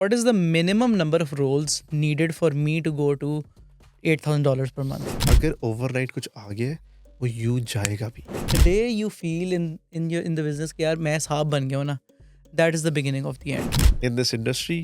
What is the minimum number of roles needed for me to go to $8,000 per month? अगर overnight कुछ आ गया है, वो यूं जाएगा भी. The day you feel in the business कि यार मैं साहब बन गया हूँ ना, that is the beginning of the end. In this industry,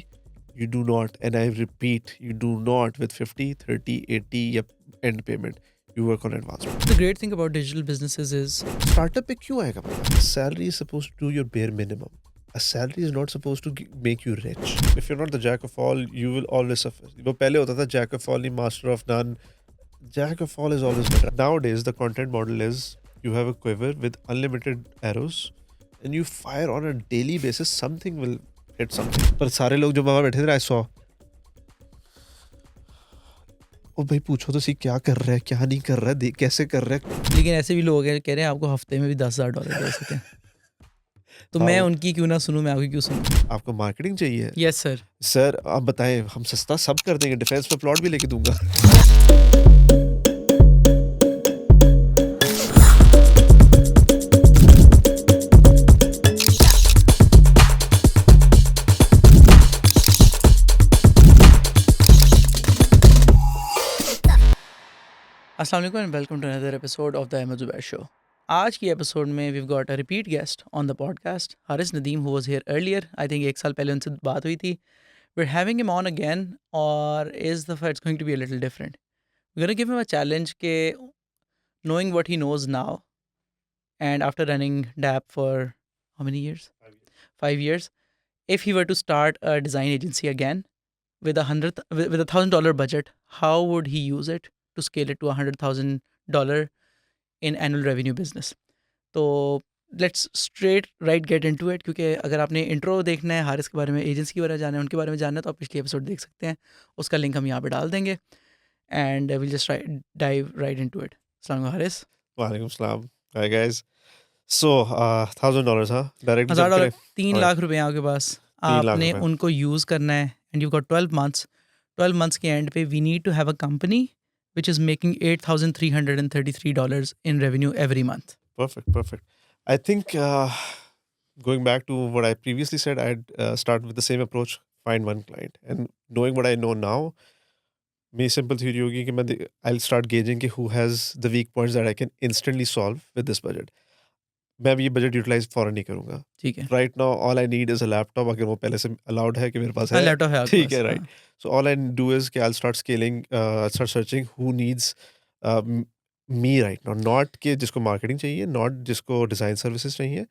you do not, and I repeat, you do not with 50, 30, 80 या end payment. You work on advancement. The great thing about digital businesses is Startup पे क्यों आएगा बंदा? Salary is supposed to do your bare minimum. A salary is not supposed to make you rich. If you're not the jack of all, you will always suffer. वो पहले होता था jack of all, नहीं master of none. Jack of all is always better. Nowadays, the content model is you have a quiver with unlimited arrows and you fire on a daily basis. Something will hit something. पर सारे लोग जो वहाँ बैठे थे, I saw. ओ भाई पूछो तो सी क्या कर रहा है, क्या नहीं कर रहा है, कैसे कर रहा है. लेकिन ऐसे भी लोग हैं कह रहे हैं आपको हफ्ते में भी $10,000 दे सकते हैं. तो मैं उनकी क्यों ना सुनूं, मैं आपकी क्यों सुनूं? आपको मार्केटिंग चाहिए? Yes sir. सर आप बताएं, हम सस्ता सब कर देंगे, डिफेंस पे प्लॉट भी लेके दूंगा. अस्सलाम वालेकुम and welcome to another episode of the Ahmed Zubair show. आज की एपिसोड में we got a repeat guest on the podcast, Haris Nadeem, who was here earlier. I think 1 साल पहले उनसे बात हुई थी. We're having him on again, or is the it's going to be a little different. We're going to give him a challenge ke knowing what he knows now, and after running DAP for how many years? 5 years. If he were to start a design agency again with a $1,000 budget, how would he use it to scale it to $100,000 in annual revenue business? तो let's straight right get into it, क्योंकि अगर आपने intro देखना है, हारिस के बारे में, agency के बारे में जानना है, उनके बारे में जानना है, तो आप पिछली एपिसोड देख सकते हैं. उसका लिंक हम यहाँ पे डाल देंगे and will just dive right into it. अस्सलाम वालेकुम हारिस. वालेकुम सलाम. Hi guys. सो $1,000 हाँ, डायरेक्ट जंप $1,000, करें. 3 लाख रुपए हैं आपके पास. 3 लाख आपने रुपए. उनको यूज़ करना है एंड यू गॉट 12 months के एंड पे we need to have a company which is making $8,333 in revenue every month. Perfect. I think going back to what I previously said, I'd start with the same approach. Find one client, and knowing what I know now, मेरी simple theory होगी कि मैं I'll start gauging कि who has the weak points that I can instantly solve with this budget. मैं अब ये budget utilise फॉरन नहीं करूंगा. ठीक है. Right now all I need is a laptop. अगर वो पहले से अलाउड है कि मेरे पास हाँ, है, लैपटॉप है आपके ठीक पास. है, right. So all I do is कि I start scaling, start searching who needs me right now. Not कि जिसको मार्केटिंग चाहिए, नॉट जिसको डिज़ाइन सर्विसेज चाहिए.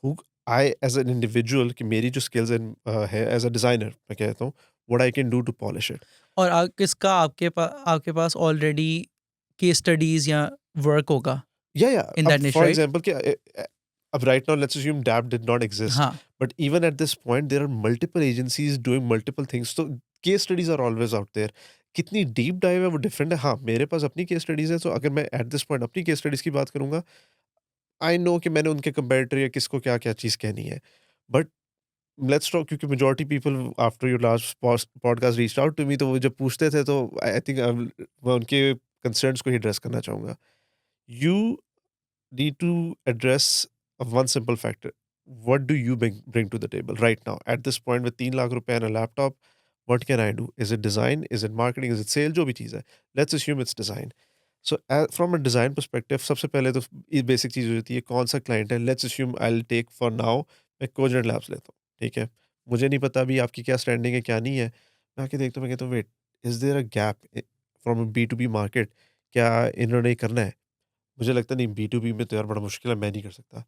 Who I as an individual कि मेरी जो स्किल्स है एज अ डिज़ाइनर, मैं कहता हूँ what I can do to polish it. और किसका आपके पास ऑलरेडी केस स्टडीज या वर्क होगा या in that niche, for right? Example कि अब right now let's assume DAP did not exist, हाँ. but even at this point there are multiple agencies doing multiple things, so case studies are always out there. कितनी deep dive है वो different है. हाँ, मेरे पास अपनी केस स्टडीज है, तो अगर मैं एट दिस पॉइंट अपनी केस स्टडीज की बात करूंगा, आई नो कि मैंने उनके कंपेरेटर या किसको क्या क्या चीज़ कहनी है. बट लेट्स टॉक, क्योंकि majority people after your last podcast reach out to me, तो वो जब पूछते थे तो आई थिंक मैं उनके कंसर्न्स को ही एड्रेस करना चाहूँगा. You need to address one simple factor. What do you bring to the table right now? At this point, with 3 lakh rupees and a laptop, what can I do? Is it design? Is it marketing? Is it sale? जो भी चीज़ है. Let's assume it's design. So from a design perspective, सबसे पहले तो ये basic चीज़ हो जाती है, कौन सा client है. Let's assume I'll take for now, मैं Cogent Labs लेता हूँ, ठीक है. मुझे नहीं पता अभी आपकी क्या स्टैंडिंग है, क्या नहीं है. मैं आके देखता हूँ, मैं कहता हूँ, wait, is there a gap from a B2B market? क्या इन्होंने करना है? मुझे लगता नहीं. B2B में तो यार बड़ा मुश्किल है, मैं नहीं कर सकता.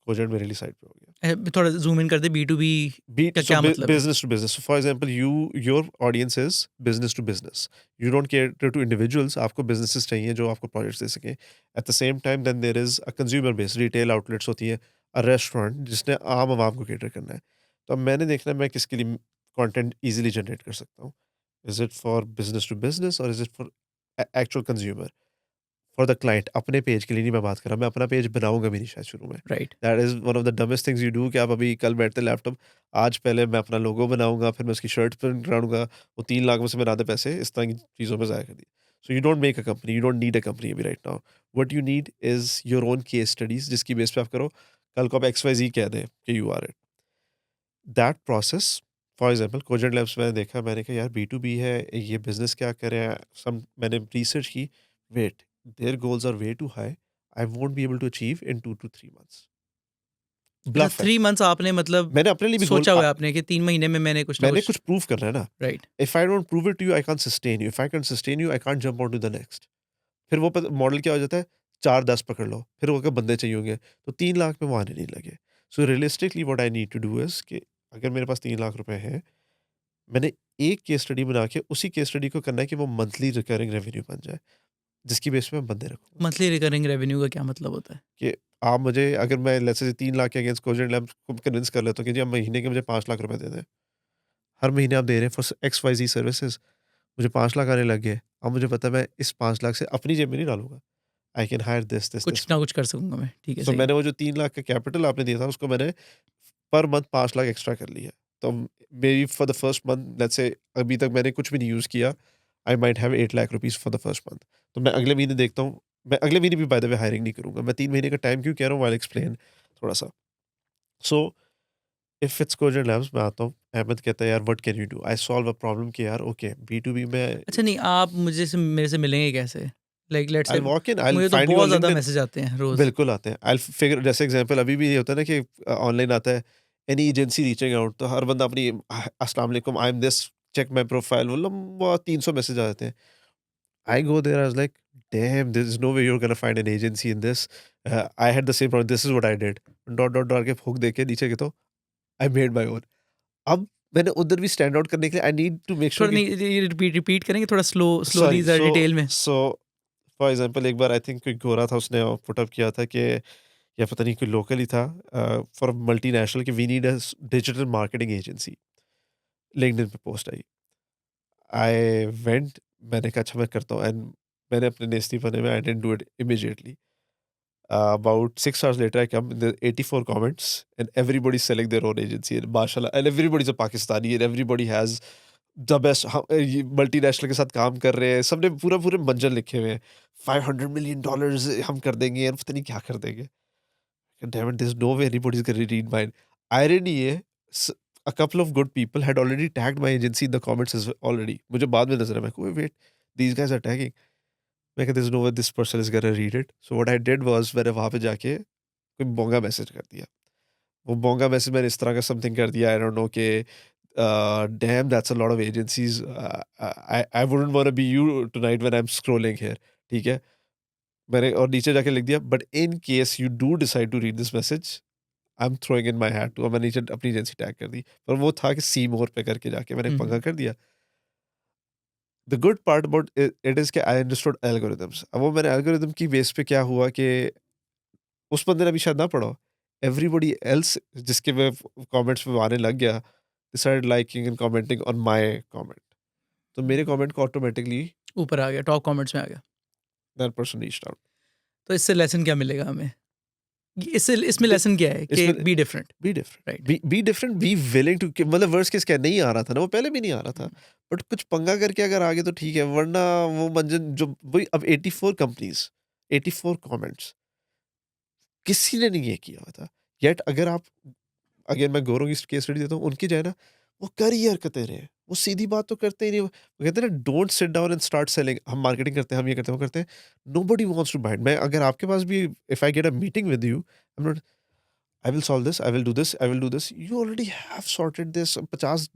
कोजेंट मेरे लिए साइड पे हो गया. थोड़ा जूम इन कर दे. B2B का क्या मतलब है? Business to business. So for example, your audience is business to business. You don't care to individuals. आपको बिजनेसेस चाहिए जो आपको प्रोजेक्ट्स दे सकें. At the same time then there is a consumer base, retail outlets होती है, अ restaurant जिसने आम आवाम को केटर करना है. तो अब मैंने देखना है मैं किसके लिए कंटेंट इजीली जनरेट कर सकता हूँ. Is it for business to business और is it for actual consumer, for the client. अपने पेज के लिए नहीं मैं बात कर रहा, मैं अपना पेज बनाऊंगा भी नहीं शायद शुरू में. Right. That is one of the dumbest things you do कि आप अभी कल बैठते लैपटॉप, आज पहले मैं अपना लोगो बनाऊंगा, फिर मैं उसकी शर्ट प्रिंट कराऊंगा, वो 3 लाख में से मैंने आधे पैसे इस तरह की चीज़ों में ज़ाया कर दिए. So you don't make a company, you don't need a company अभी right now. What you need is your own case studies, जिसकी बेस पे आप करो. कल को आप XYZ कह दें कि you are it. That process for example Cogent Labs मैंने देखा, मैंने कहा यार B2B है, ये बिज़नेस क्या कर रहे हैं? मैंने रिसर्च की, wait, their goals are way too high, I won't be able to achieve in 2 to 3 months. अच्छा, ब्लफ है। 3 मंथ्स आपने मतलब मैंने अपने लिए भी सोचा हुआ है आपने कि 3 महीने में मैंने कुछ ना मैंने कुछ। कुछ प्रूव करना है ना। Right. If I don't prove it to you, I can't sustain you, if I can sustain you, I can't jump on to the next. फिर वो मॉडल क्या हो जाता है, 4-10 पकड़ लो, फिर वो क्या बंदे चाहिए होंगे, तो 3 लाख में वो आने नहीं लगे। So realistically what I need to do is कि अगर मेरे पास 3 लाख रुपए हैं, मैंने एक केस स्टडी बना के उसी केस स्टडी को करना है कि वो मंथली रिकरिंग रेवेन्यू बन जाए, जिसकी बेस पे मैं बंदे रखूँगा। मंथली रिकरिंग रेवेन्यू का क्या मतलब होता है? कि आप मुझे, अगर मैं लेट्स से 3 लाख के अगेंस्ट कोजेंट लैब्स को कन्विंस कर लेता हूँ कि जी आप महीने के मुझे 5 लाख रुपए दे दें। हर महीने आप दे रहे हैं फॉर XYZ सर्विसेज़, मुझे 5 लाख आने लग गए। अब मुझे पता है मैं इस 5 लाख से अपनी जेब में नहीं डालूँगा। I can hire this, this, कुछ दिस। ना कुछ कर सकूँगा मैं, ठीक है, सो सही है। मैंने वो जो 3 लाख का कैपिटल आपने दिया था, उसको मैंने पर मंथ 5 लाख एक्स्ट्रा कर लिया। तो maybe for the first month let's say अभी तक मैंने कुछ भी नहीं यूज़ किया, I might have 8 lakh rupees for the first month. तो मैं अगले महीने देखता हूँ, मैं अगले महीने भी बाय द वे हायरिंग नहीं करूँगा। मैं 3 महीने का टाइम क्यों कह रहा हूँ, आई विल एक्सप्लेन थोड़ा-सा। So if it's cogent labs, मैं आता हूँ, अहमद कहता है यार what can you do? I solve a problem कि यार ओके B2B में अच्छा नहीं, आप मेरे से मिलेंगे कैसे? लाइक लेट्स आई से will walk in, I will मुझे तो फाइंड यू बहुत ऑन ज़्यादा लिंक्डइन। मैसेज आते हैं रोज़। बिल्कुल आते हैं। आई विल फिगर, जैसे एग्जांपल अभी भी ये होता है ना कि ऑनलाइन आता है, एनी एजेंसी रीचिंग आउट, तो हर बंदा अपनी अस्सलाम वालेकुम, I am this, check my profile, वो लंबा 300 मैसेज आ जाते हैं। I go there, I was like damn, there is no way you are gonna find an agency in this. I had the same problem, this is what I did, dot dot dot के hook देके नीचे के, तो I made my own. अब मैंने उधर भी stand out करने के लिए I need to make sure थोड़ा कि नहीं, ये रिपीट करेंगे थोड़ा स्लोली सॉरी, ज़रा डिटेल में? सो फॉर एग्जांपल एक बार आई थिंक कोई गोरा था, उसने पुट अप किया था कि, या पता नहीं कोई लोकल ही था, फॉर मल्टीनेशनल, कि we need a digital marketing agency. LinkedIn पे पोस्ट आई, आई वेंट, मैंने कहा अच्छा मैं करता हूँ, एंड मैंने अपने नेस्टी पने में, I didn't do it immediately. About 6 hours later, I come, there are 84 comments, and everybody's selling their own agency, and mashallah, and everybody's a Pakistani, and everybody has the best. ये multinational के साथ काम कर रहे हैं, सबने पूरा पूरे मंजन लिखे हुए हैं, $500 million हम कर देंगे, और पता नहीं क्या कर देंगे। Damn it, there is no way anybody is gonna read mine. Irony है, a couple of good people had already tagged my agency in the comments already, मुझे बाद में नजर आया, मैं को wait, these guys are tagging, मैं कहते, there is no way this person is gonna read it. So what I did was, मैंने वहां पे जाके कोई बोंगा मैसेज कर दिया। वो बोंगा मैसेज मैंने इस तरह का समथिंग कर दिया, आई डोंट नो कि damn, that's a lot of agencies. I wouldn't want to be you tonight when I'm scrolling here. ठीक है, मैंने और नीचे जाके लिख दिया, but in case you do decide to read this message, I am throwing in my hat too, और मैंने नीचे अपनी एजेंसी टैग कर दी। पर वो था कि सी मोर पे करके जाके मैंने हुँ, पंगा हुँ। कर दिया। The good part about it is कि आई अंडरस्टूड एल्गोरिदम्स। अब वो मैंने एल्गोरिदम की बेस पे क्या हुआ कि उस बंदे ने अभी शायद ना पढ़ा, एवरीबॉडी एल्स जिसके वे कमेंट्स में आने लग गया, decide liking and commenting on my comment, तो मेरे कमेंट को ऑटोमेटिकली ऊपर आ गया, टॉप कमेंट्स में आ गया। That person reached out. तो इससे लेसन क्या मिलेगा हमें? इसमें देख, लेसन क्या है कि इसमें be different, be different, right? Be different, be willing to, मतलब वर्स्ट केस क्या नहीं आ रहा था ना, वो पहले भी नहीं आ रहा था, हुँ, बट कुछ पंगा करके अगर आगे तो ठीक है, वरना वो मंजन जो वही, अब 84 कंपनीज, 84 कमेंट्स, किसी ने नहीं ये किया हुआ था। येट अगर आप, अगेन मैं गौरव की केस स्टडी देता हूँ, उनकी जाए ना, वो कर ही हरकतें रहे हैं, वो सीधी बात तो करते ही नहीं। वो कहते हैं ना, don't sit down and start selling, हम मार्केटिंग करते हैं, हम ये करते हैं, वो करते हैं, नोबडी वांट्स टू बाय। मैं अगर आपके पास भी, if I get a meeting with you, I am not, I will solve this, I will do this, I will do this, you already have sorted this. 50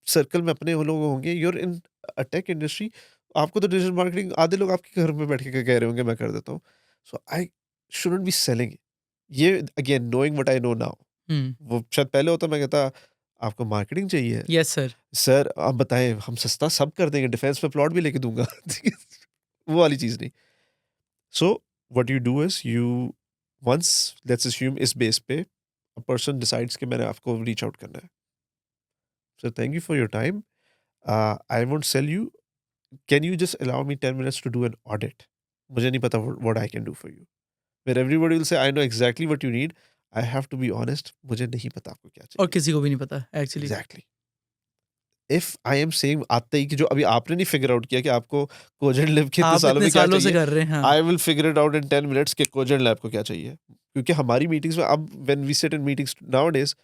circle में अपने वो लोग होंगे, you're in a tech industry, आपको तो digital marketing आधे लोग आपके घर में बैठ के कह रहे होंगे मैं कर देता हूँ। So I shouldn't be selling. ये again knowing what I know now, हुँ। वो शायद पहले होता, मैं कहता आपको मार्केटिंग चाहिए? Yes sir. सर आप बताएँ, हम सस्ता सब कर देंगे, डिफेंस में प्लॉट भी लेके दूँगा। वो वाली चीज़ नहीं। So what you do is you, once let's assume इस बेस पे अ पर्सन डिसाइड्स कि मैंने आपको रीच आउट करना है। So thank you for your time, I won't sell you, can you just allow me 10 minutes to do an audit? मुझे नहीं पता what I can do for you. Where everybody will say I know exactly what you need, I have to be honest, मुझे नहीं पता आपको क्या और चाहिए। किसी को भी नहीं पता actually. Exactly. If I am saying आते ही कि जो अभी आपने नहीं फिगर आउट किया कि आपको कोजेंट लैब के इतने आप सालों इतने में क्या सालों से चाहिए, कर रहे हैं, हाँ। I will figure it out in 10 minutes कि कोजेंट लैब को क्या चाहिए। क्योंकि हमारी मीटिंग्स में अब when we sit in meetings nowadays,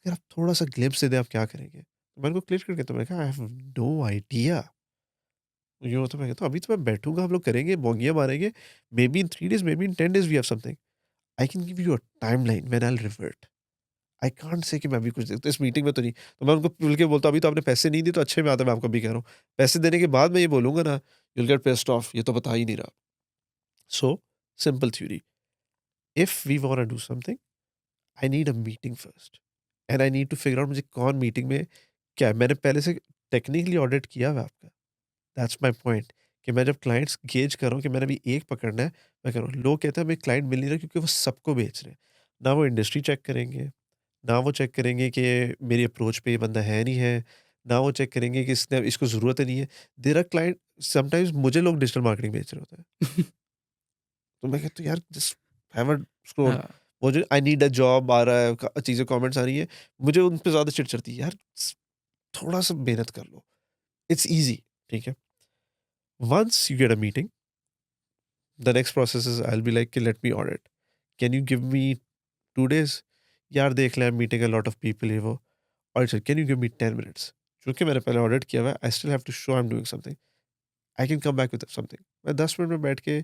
अगर आप थोड़ा-सा ग्लिम्प्स दे दें आप क्या करेंगे? तो मैंने उनको क्लियर करके तो मैंने कहा, आई हैव नो आइडिया। ये होता मैं कहता हूँ, अभी तो मैं बैठूँगा, हम लोग करेंगे, बौंगियाँ मारेंगे, maybe in 3 days, maybe in 10 days we have something. I can give you a timeline when I will revert. I can't say कि मैं अभी कुछ दे तो इस मीटिंग में तो नहीं। तो मैं उनको खुल के बोलता हूँ, अभी तो आपने पैसे नहीं दिए, तो अच्छे में आता है, मैं आपको अभी कह रहा हूँ। पैसे देने के बाद मैं ये बोलूँगा ना, you will get pissed off, ये तो बता ही नहीं रहा। So simple theory, if we want to do something, I need a meeting first and I need to figure out मुझे कौन मीटिंग में क्या है। मैंने पहले से टेक्निकली ऑडिट किया हुआ है आपका। दैट्स माय पॉइंट, कि मैं जब क्लाइंट्स गेज कर रहा हूँ कि मैंने अभी एक पकड़ना है, मैं कर रहा हूँ। लोग कहते हैं हमें क्लाइंट मिल नहीं रहा क्योंकि वो सबको बेच रहे हैं। ना वो इंडस्ट्री चेक करेंगे, ना वो चेक करेंगे कि मेरी अप्रोच पे ये बंदा है नहीं है, ना वो चेक करेंगे कि इसने इसको ज़रूरत ही नहीं है। देयर आर क्लाइंट, समटाइम्स मुझे लोग डिजिटल मार्केटिंग बेच रहे होते हैं। तो मैं कहता हूँ यार जस्ट हैव अ स्क्रॉल। हाँ, वो जो आई नीड अ जॉब आ रहा है, चीज़ें कमेंट्स आ रही है, मुझे उन पे ज़्यादा चिढ़ चढ़ती है। यार थोड़ा सा मेहनत कर लो, इट्स ईजी। ठीक है, once you get a meeting, the next process is I will be like कि let me audit, can you give me 2 days? यार देख ले, I am meeting a lot of people, ये वो। और sir can you give me 10 minutes? क्योंकि मैंने पहले ऑडिट किया हुआ है, I still have to show I am doing something, I can come back with something. मैं 10 मिनट में बैठ के,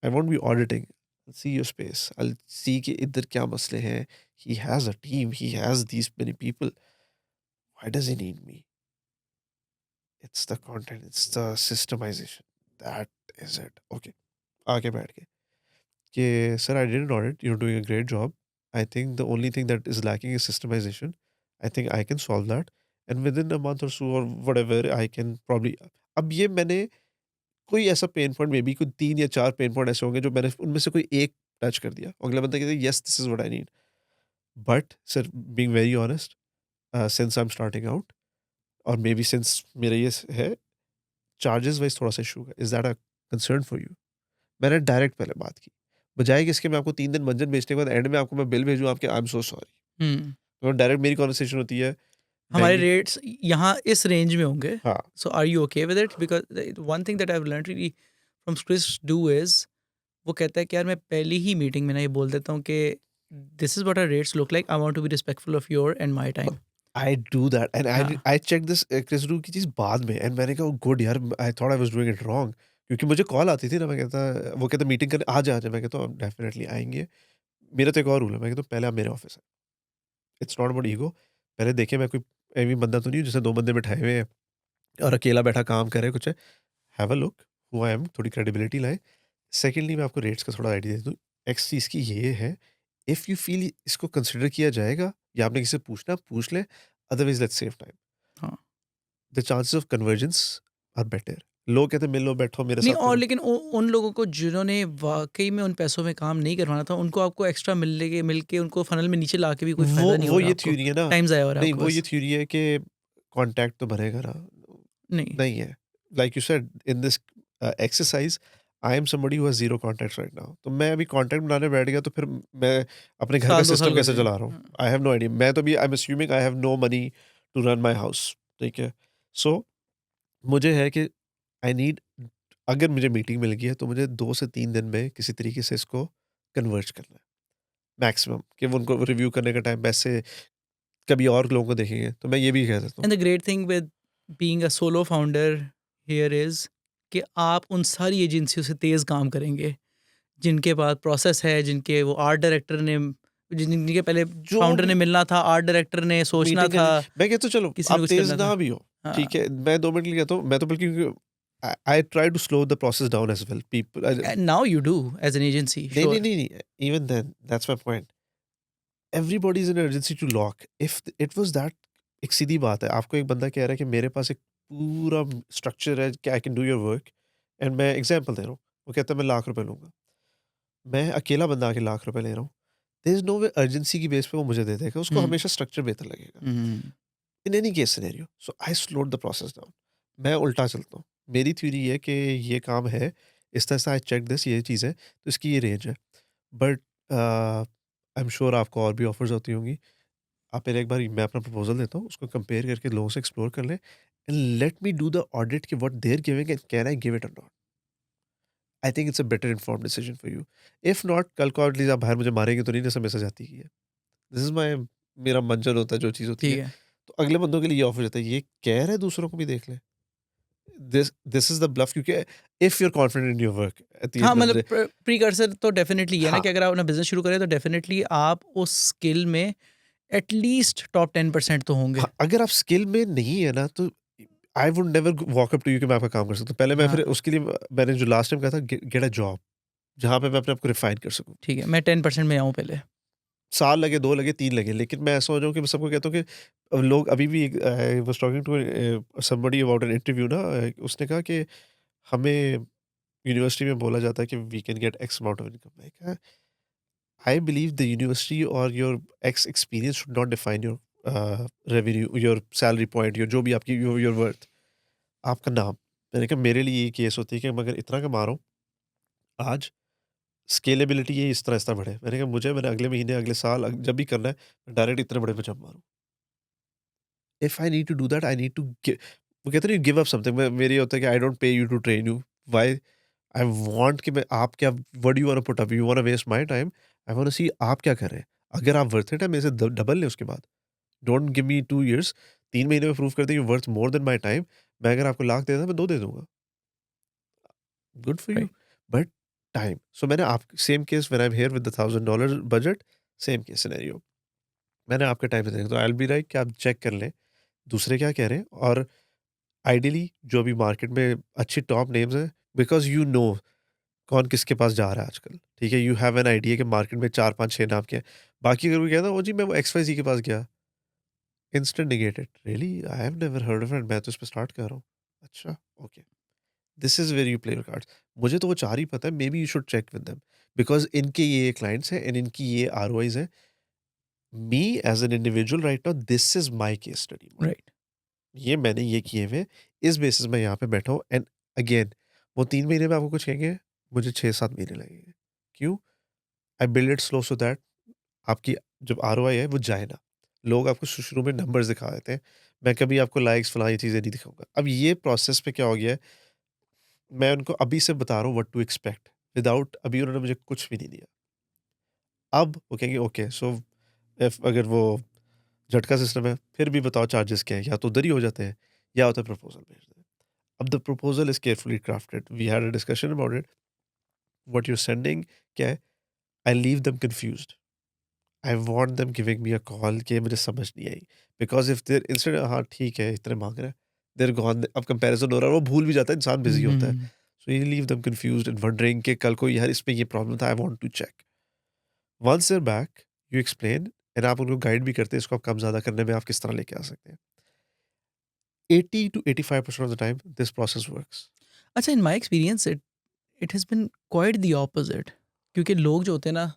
I won't be auditing, see your space, I see कि इधर क्या मसले हैं। He has a team, he has these many people, why does he need me? It's the content, it's the systematization, that is it. Okay, आके बैठ के कि sir I didn't audit, you are doing a great job, I think the only thing that is lacking is systematization, I think I can solve that and with in a month और सो और whatever I can probably. अब ये मैंने कोई ऐसा pain point, may be कोई 3 या 4 pain point ऐसे होंगे जो मैंने उनमें से कोई एक टच कर दिया। अगला बंदा कहता है yes this is what I need. But sir being very honest, since I am starting out और मे बी सिंस मेरा ये है, चार्जेस वाइज़ थोड़ा-सा इश्यू है। Is that a concern for you? मैंने डायरेक्ट पहले बात की। बजाए कि इसके मैं आपको 3 दिन मंजन बेचने के बाद एंड में आपको मैं बिल भेजूँ आपके, आई एम सो सॉरी। हुँ। तो डायरेक्ट मेरी कन्वर्सेशन होती है, हमारे महँगी। रेट्स यहाँ इस रेंज में होंगे। हाँ, so are you okay with it? Because the one thing that I have learned really from Chris Do is, वो कहता है कि यार मैं पहली ही मीटिंग में ना ये बोल देता हूँ कि this is what our rates look like, I want to be respectful of your and my time. I do that and I हाँ, I check this Chris do की चीज़ बाद में एंड मैंने कहा गुड यार, I thought I was doing it wrong. क्योंकि मुझे कॉल आती थी ना, मैं कहता, वो कहता मीटिंग करने आ जा। मैं कहता हूँ डेफिनिटली आएँगे। मेरा तो एक और रूल है, मैं कहता हूँ पहले आप मेरे ऑफिस आएँ। It's not about ego. पहले देखिए मैं कोई एवी बंदा तो नहीं हूँ जिसने 2 बंदे बिठाए हुए हैं और अकेला बैठा काम कर रहा है कुछ है। Have a look who I am, थोड़ी क्रेडिबिलिटी लाएँ। सेकंडली मैं आपको रेट्स का थोड़ा आइडिया दे दूँ। एक्स चीज़ की ये है, इफ यू फील इसको कंसिडर किया जाएगा या आपने किसी से पूछना पूछ लें, अदरवाइज़ लेट्स सेव टाइम। हाँ। The chances of convergence are better. लोग कहते हैं मिल लो, बैठो, मेरे नहीं, साथ और करो। लेकिन उन लोगों को जिन्होंने वाक़ई में उन पैसों में काम नहीं करवाना था, उनको आपको एक्स्ट्रा मिल के उनको फ़नल में नीचे ला के भी कोई फ़ायदा नहीं हो वो रहा ये आपको। थ्योरी है ना, टाइम ज़ाया हो रहा है नहीं आपका वो ये बस। थ्योरी है कि कॉन्टैक्ट तो बनेगा ना, नहीं। नहीं है। Like you said in this exercise, I am somebody who has zero contacts right now. तो मैं अभी कॉन्टैक्ट बनाने बैठ गया तो फिर मैं अपने घर का साल 2 साल सिस्टम गुज़र कैसे जाएँगे। चला रहा हूँ? हाँ। I have no idea. मैं तो अभी I am assuming I have no money to run my house, ठीक है? सो मुझे है कि आई नीड, अगर मुझे मीटिंग मिल गई है तो मुझे 2 से 3 दिन में किसी तरीके से इसको कन्वर्ज करना है, मैक्सिमम, कि वो उनको रिव्यू करने का टाइम वैसे कभी और लोगों को देखेंगे। तो मैं ये भी कह देता हूँ। And the great thing with being a solo founder here is कि आप उन सारी एजेंसियों से तेज़ काम करेंगे, जिनके पास प्रोसेस है, जिनके वो आर्ट डायरेक्टर ने जिनके पहले जो फाउंडर भी ने मिलना था, आर्ट डायरेक्टर ने सोचना मीटिंग था, करनी, मैं कहता हूँ चलो किसी ने आप कुछ तेज़ करना था। ना भी हो, ठीक हाँ, है? मैं 2 मिनट के लिए कहता हूँ, मैं तो बल्कि I I try to slow the process down as well. People and now you do as an agency, नहीं, नहीं, श्योर। नहीं, नहीं, even then that's my point. Everybody is in urgency to lock. If it was that, एक सीधी बात है, आपको एक बंदा कह रहा है कि मेरे पास एक पूरा स्ट्रक्चर है कि I can do your work and मैं एग्ज़ाम्पल दे रहा हूँ। वो कहता है मैं लाख रुपए लूँगा। मैं अकेला बंदा आके लाख रुपए ले रहा हूँ। There is no way urgency की बेस पे वो मुझे दे देगा। उसको हुँ, हमेशा स्ट्रक्चर बेहतर लगेगा। हुँ। In any case scenario, so I slowed the process down. मैं उल्टा चलता हूँ। मेरी थ्योरी ये है कि ये काम है, इस तरह से आई चेक दिस, ये चीज़ है, तो इसकी ये रेंज है। बट आई एम श्योर आपको और भी ऑफर्स होती होंगी। आप पहले एक बार मैं अपना प्रपोज़ल देता हूँ, उसको कंपेयर करके लोगों से एक्सप्लोर कर लें and let me do the audit कि what they are giving and can I give it और not. I think it's a better informed decision for you. If not, कल को एटलीस्ट आप बाहर मुझे मारेंगे तो नहीं ना, सब ऐसा जाती ही है। दिस इज़ माय, मेरा मंजर होता है जो चीज़ होती ठीक है। है। तो अगले बंदों के लिए ये ऑफर जाता है, ये कह रहा है दूसरों को भी देख ले। दिस इज द ब्लफ, क्योंकि if you are confident in your work at the हाँ, एंड ऑफ द मतलब डे। प्रीकर्सर तो डेफ़िनेटली ये है ना हाँ, कि अगर आप अपना बिज़नेस शुरू करें तो डेफ़िनेटली आप उस स्किल में एटलीस्ट टॉप 10% तो होंगे। हाँ, अगर आप स्किल में नहीं है ना, तो I would never walk up to you कि मैं आपका काम कर सकता हूँ। पहले मैं, फिर हाँ, उसके लिए मैंने जो लास्ट टाइम कहा था, गेट अ जॉब जहाँ पे मैं अपने आप को रिफाइन कर सकूँ। ठीक है, मैं 10% में आऊँ पहले। साल लगे, 2 लगे, 3 लगे, लेकिन मैं ऐसा हो जाऊँ कि मैं सबको कहता हूँ कि लोग अभी भी, I was talking to somebody about an interview ना, उसने कहा कि हमें यूनिवर्सिटी में बोला जाता है कि we can get x amount of income. मैंने कहा, आई बिलीव द यूनिवर्सिटी और your x experience should not define your revenue, your salary point, your जो भी आपकी योर वर्थ, आपका नाम। मैंने कहा मेरे लिए ये केस होती है कि मैं अगर इतना कमा रहा हूँ आज, स्केलेबिलिटी ये इस तरह बढ़े। मैंने अगले महीने, अगले साल जब भी करना है, मैं डायरेक्ट इतने बड़े पे जंप मारूँ। If I need to do that, I need to वो कहते हैं गिव अप समथिंग। मेरे ये होता है कि I don't pay you to train you. Why? I want कि मैं, आप क्या, what do you want to put up? You want to waste my time? I want to see आप क्या कर रहे हैं। अगर आप वर्थ इट है, मेरे से डबल लें उसके बाद। डोंट गिव मी 2 इयर्स, 3 महीने में प्रूव कर दें you worth more than my time. मैं अगर आपको लाख देता, मैं 2 दे दूँगा। Good for you, right, but time. So मैंने आप same case when I am here with the $1000 budget, same case scenario. मैंने आपके टाइम पे देखा, तो आई विल बी लाइक कि आप चेक कर लें, दूसरे क्या कह रहे हैं, और आइडियली जो अभी मार्केट में अच्छी टॉप नेम्स हैं, बिकॉज़ यू नो कौन किसके पास जा रहा है आजकल, ठीक है? यू हैव एन आइडिया कि मार्केट में 4, 5, 6 नाम के हैं। बाकी अगर कोई कहता है, "ओह जी, मैं वो XYZ के पास गया।" Instant negated. Really? I have never heard of it, मैं तो इस पे स्टार्ट कर रहा हूँ। अच्छा, okay. This is where you play your cards. मुझे तो वो 4 ही पता है, maybe you should check with them, because इनके ये क्लाइंट्स हैं एंड इनकी ये आरओआईज़ हैं। Me as an individual right now, this is my case study model. Right. ये मैंने ये किए हुए हैं, इस बेसिस मैं यहाँ पे बैठा हूँ, एंड अगेन वो 3 महीने में आपको कुछ कहेंगे, मुझे 6-7 महीने लगेंगे। क्यों? I build it slow so that आपकी जब आरओआई है वो जाए ना। लोग आपको शुरू में नंबर्स दिखा देते हैं। मैं कभी आपको लाइक्स फलाँ ये चीज़ें नहीं दिखाऊँगा। अब ये प्रोसेस पे क्या हो गया है, मैं उनको अभी से बता रहा हूँ व्हाट टू एक्सपेक्ट, विदाउट अभी उन्होंने मुझे कुछ भी नहीं दिया। अब वो कहेंगे ओके, सो इफ अगर वो झटका सिस्टम है, फिर भी बताओ चार्जेस क्या हैं? या तो उधर ही हो जाते हैं, या होता है प्रपोज़ल भेज दें। अब the proposal is carefully crafted, we had a discussion about it, what you are sending क्या है? I leave them confused. I want them giving me a call कि मुझे समझ नहीं आई। बिकॉज़ इफ देयर इंस्टेड, हाँ, ठीक है, इतने माँग रहा है, देयर गॉन, अब कंपैरिज़न हो रहा है, वो भूल भी जाता है, इंसान हुँ, बिज़ी हुँ, होता है। हुँ। So you leave them confused and wondering कि कल को यार इसमें ये प्रॉब्लम था, I want to check. Once they are back, you explain and आप उनको गाइड भी करते हैं, इसको आप कम ज़्यादा करने में आप किस तरह लेके आ सकते हैं। 80 to 85% of the time this process works. अच्छा, in my experience it it has been quite the opposite, क्योंकि लोग जो होते हैं ना,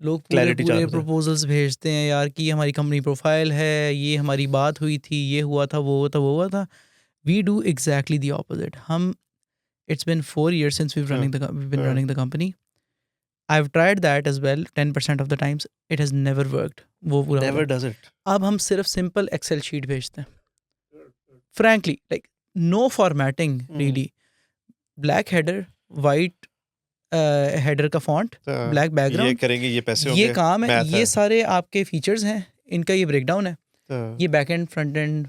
लोग क्लैरिटी चाह पूरे-पूरे रहे थे। प्रपोज़ल्स भेजते हैं यार कि ये हमारी कंपनी प्रोफ़ाइल है, ये हमारी बात हुई थी, ये हुआ था, वो हुआ था, वो हुआ था। We do exactly the opposite. हम इट्स बीन 4 इयर्स सिंस हाँ, we've been हाँ, running the company. I've tried that as well 10% of the times. It has never worked. वो पूरा हो रहा नेवर है। Does it. अब हम सिर्फ सिंपल एक्सेल शीट भेजते हैं। फ्रैंकली लाइक नो फॉर्मेटिंग हुँ, really. Black header, white header का फॉन्ट, ब्लैक ये बैकग्राउंड, करेंगे, ये पैसे ये होंगे, काम है, मैथ ये है। सारे आपके फीचर्स हैं, इनका ये ब्रेकडाउन है, हाँ, ये बैक एंड फ्रंट एंड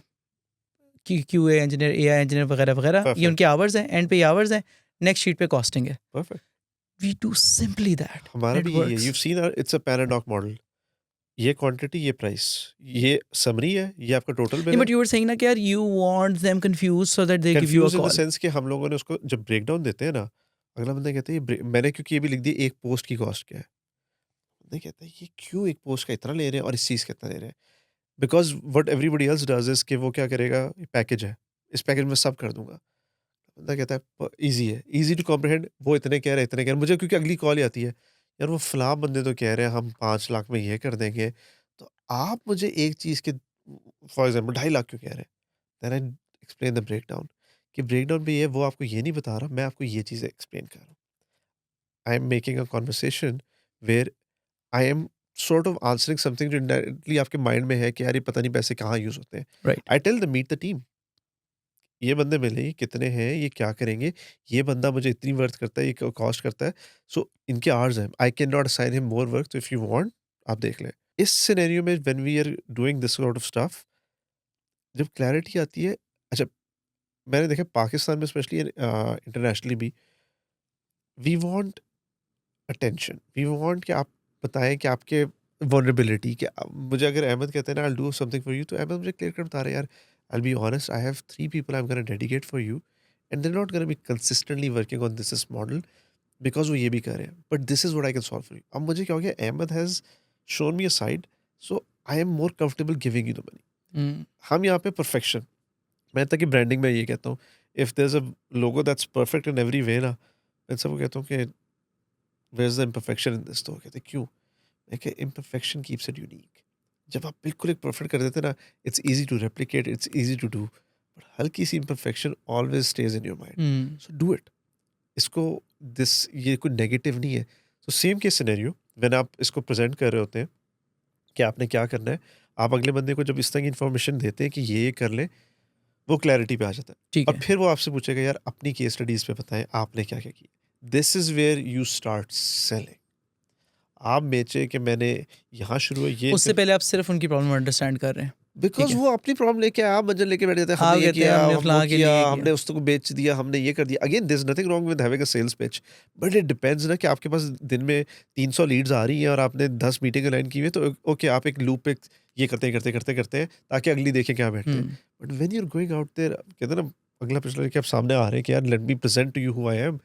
की QA इंजीनियर, AI इंजीनियर वगैरह वगैरह, ये परफेक्ट, उनके आवर्स हैं, एंड पे ये आवर्स हैं, नेक्स्ट शीट पे कॉस्टिंग है। Perfect. We do simply that हमारा एंड इट भी यही है। You works. Have seen it's a paradox model. ये क्वांटिटी, ये प्राइस, ये समरी है, ये आपका टोटल बिल नहीं, है। बट यू वर सेइंग ना कि यार you want them confused so that they give you a confuse in the call. Sense कि हम लोगों ने उसको जब ब्रेकडाउन देते हैं ना, अगला बंदा कहता है ये मैंने क्योंकि ये भी लिख दिया, एक पोस्ट की कॉस्ट क्या है? बंदा कहता है ये क्यों एक पोस्ट का इतना ले रहे हैं और इस चीज़ का इतना ले रहे हैं? Because what everybody else does is कि वो क्या करेगा, ये पैकेज है, इस पैकेज में सब कर दूँगा। बंदा कहता है ईज़ी है, ईज़ी टू कॉम्प्रिहेंड, वो इतने कह रहे हैं, इतने कह रहे हैं। मुझे क्योंकि अगली कॉल ही आती है, यार वो फलाँ बंदे तो कह रहे हैं हम 5 लाख में ये कर देंगे, तो आप मुझे एक चीज़ के फॉर एग्ज़ाम्पल 2.5 लाख क्यों कह रहे हैं? Then I explain the breakdown कि ब्रेकडाउन में ये वो आपको ये नहीं बता रहा, मैं आपको ये चीज़ें एक्सप्लेन कर रहा हूँ। I am making a conversation where I am sort of answering something जो इनडायरेक्टली आपके माइंड में है कि यार ये पता नहीं पैसे कहाँ यूज़ होते हैं। Right. I tell the meet the team, ये बंदे मिले, ये कितने हैं, ये क्या करेंगे, ये बंदा मुझे इतनी वर्थ करता है, ये कॉस्ट करता है, सो इनके आवर्स हैं, I can not assign him more work, तो इफ यू वांट आप देख लें। इस सिनेरियो में when we are doing this sort of stuff, जब क्लैरिटी आती है, अच्छा, मैंने देखा पाकिस्तान में स्पेशली इंटरनेशनली भी, we want attention, we want कि आप बताएं कि आपके वल्नरेबिलिटी, कि मुझे अगर अहमद कहते हैं ना, I will do something for you, तो अहमद मुझे क्लियर कर बता रहे हैं, यार, I will be honest, I have 3 people I am gonna dedicate for you, and they are not gonna be consistently working on this model, because वो ये भी कर रहे हैं, but this is what I can solve for you. अब मुझे क्या हो गया, Ahmad has shown me a side, so I am more comfortable giving you the money. Hmm, हम यहाँ पे परफेक्शन, मैं तक कि ब्रांडिंग में ये कहता हूँ, if there is a logo that's perfect in every way ना, मैं सबको कहता हूँ कि where is the imperfection in this, तो वो कहते हैं, क्यों? मैं कहा, इम्परफेक्शन कीप्स इट यूनिक। जब आप बिल्कुल एक परफेक्ट कर देते हैं ना, it's easy to replicate, it's easy to do, but हल्की सी imperfection always stays in your mind, hmm, so do it. इसको, दिस, ये कोई नेगेटिव नहीं है। तो सेम केस सिनेरियो, व्हेन आप इसको प्रेजेंट कर रहे होते हैं कि आपने क्या करना है, आप अगले बंदे को जब इस तरह की इन्फॉर्मेशन देते हैं कि ये कर ले, वो क्लैरिटी पे आ जाता है। ठीक और है। फिर वो आपसे पूछेगा, यार अपनी केस स्टडीज पे बताएं, आपने क्या क्या किया। This is where you start selling. आप बेचे कि मैंने यहाँ शुरू है ये उससे फिर, पहले आप सिर्फ उनकी प्रॉब्लम अंडरस्टैंड कर रहे हैं। ठीक बिकॉज है। वो अपनी प्रॉब्लम लेके आया, मंजर लेके बैठ जाते हैं, हमने आप ये कहते हैं किया, हमने हम वो फलां के किया, लिए ये किया। हमने उसको बेच दिया, हमने ये कर दिया। Again this nothing wrong with having a sales pitch, but it depends ना, कि आपके पास दिन में 300 लीड्स आ रही हैं और आपने 10 मीटिंग अलाइन की हुई है, तो ओके, आप एक लूप पे ये करते हैं ताकि अगली देखें क्या बैठते हैं। Hmm. But when you are going out there, कहते हैं ना, अगला पिछला लेके आप सामने आ रहे हैं कि यार, let me present to you who I am,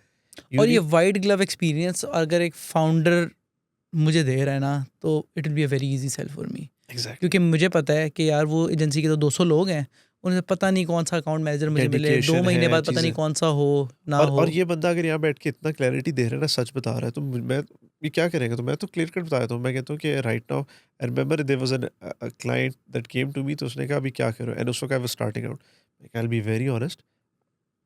you और ये नीड। वाइट ग्लव एक्सपीरियंस अगर एक फाउंडर मुझे दे रहा है ना, तो it will be a very easy sell for me. Exactly. क्योंकि मुझे पता है कि यार वो एजेंसी के तो 200 लोग हैं, उन्हें पता नहीं कौन सा अकाउंट मैनेजर मुझे मिले, 2 डेडिकेशन महीने है, बाद पता नहीं चीजें। कौन सा हो ना और हो। ये बंदा अगर यहाँ बैठ के इतना क्लैरिटी दे रहा है ना, सच बता रहा है, तो मैं, ये क्या करेंगे, तो मैं तो क्लियर कट बता देता हूँ। मैं कहता हूँ कि right now, I remember there was an client that came to me, तो उसने कहा अभी क्या करो, एंड उस वक्त I was starting out. I will be very honest,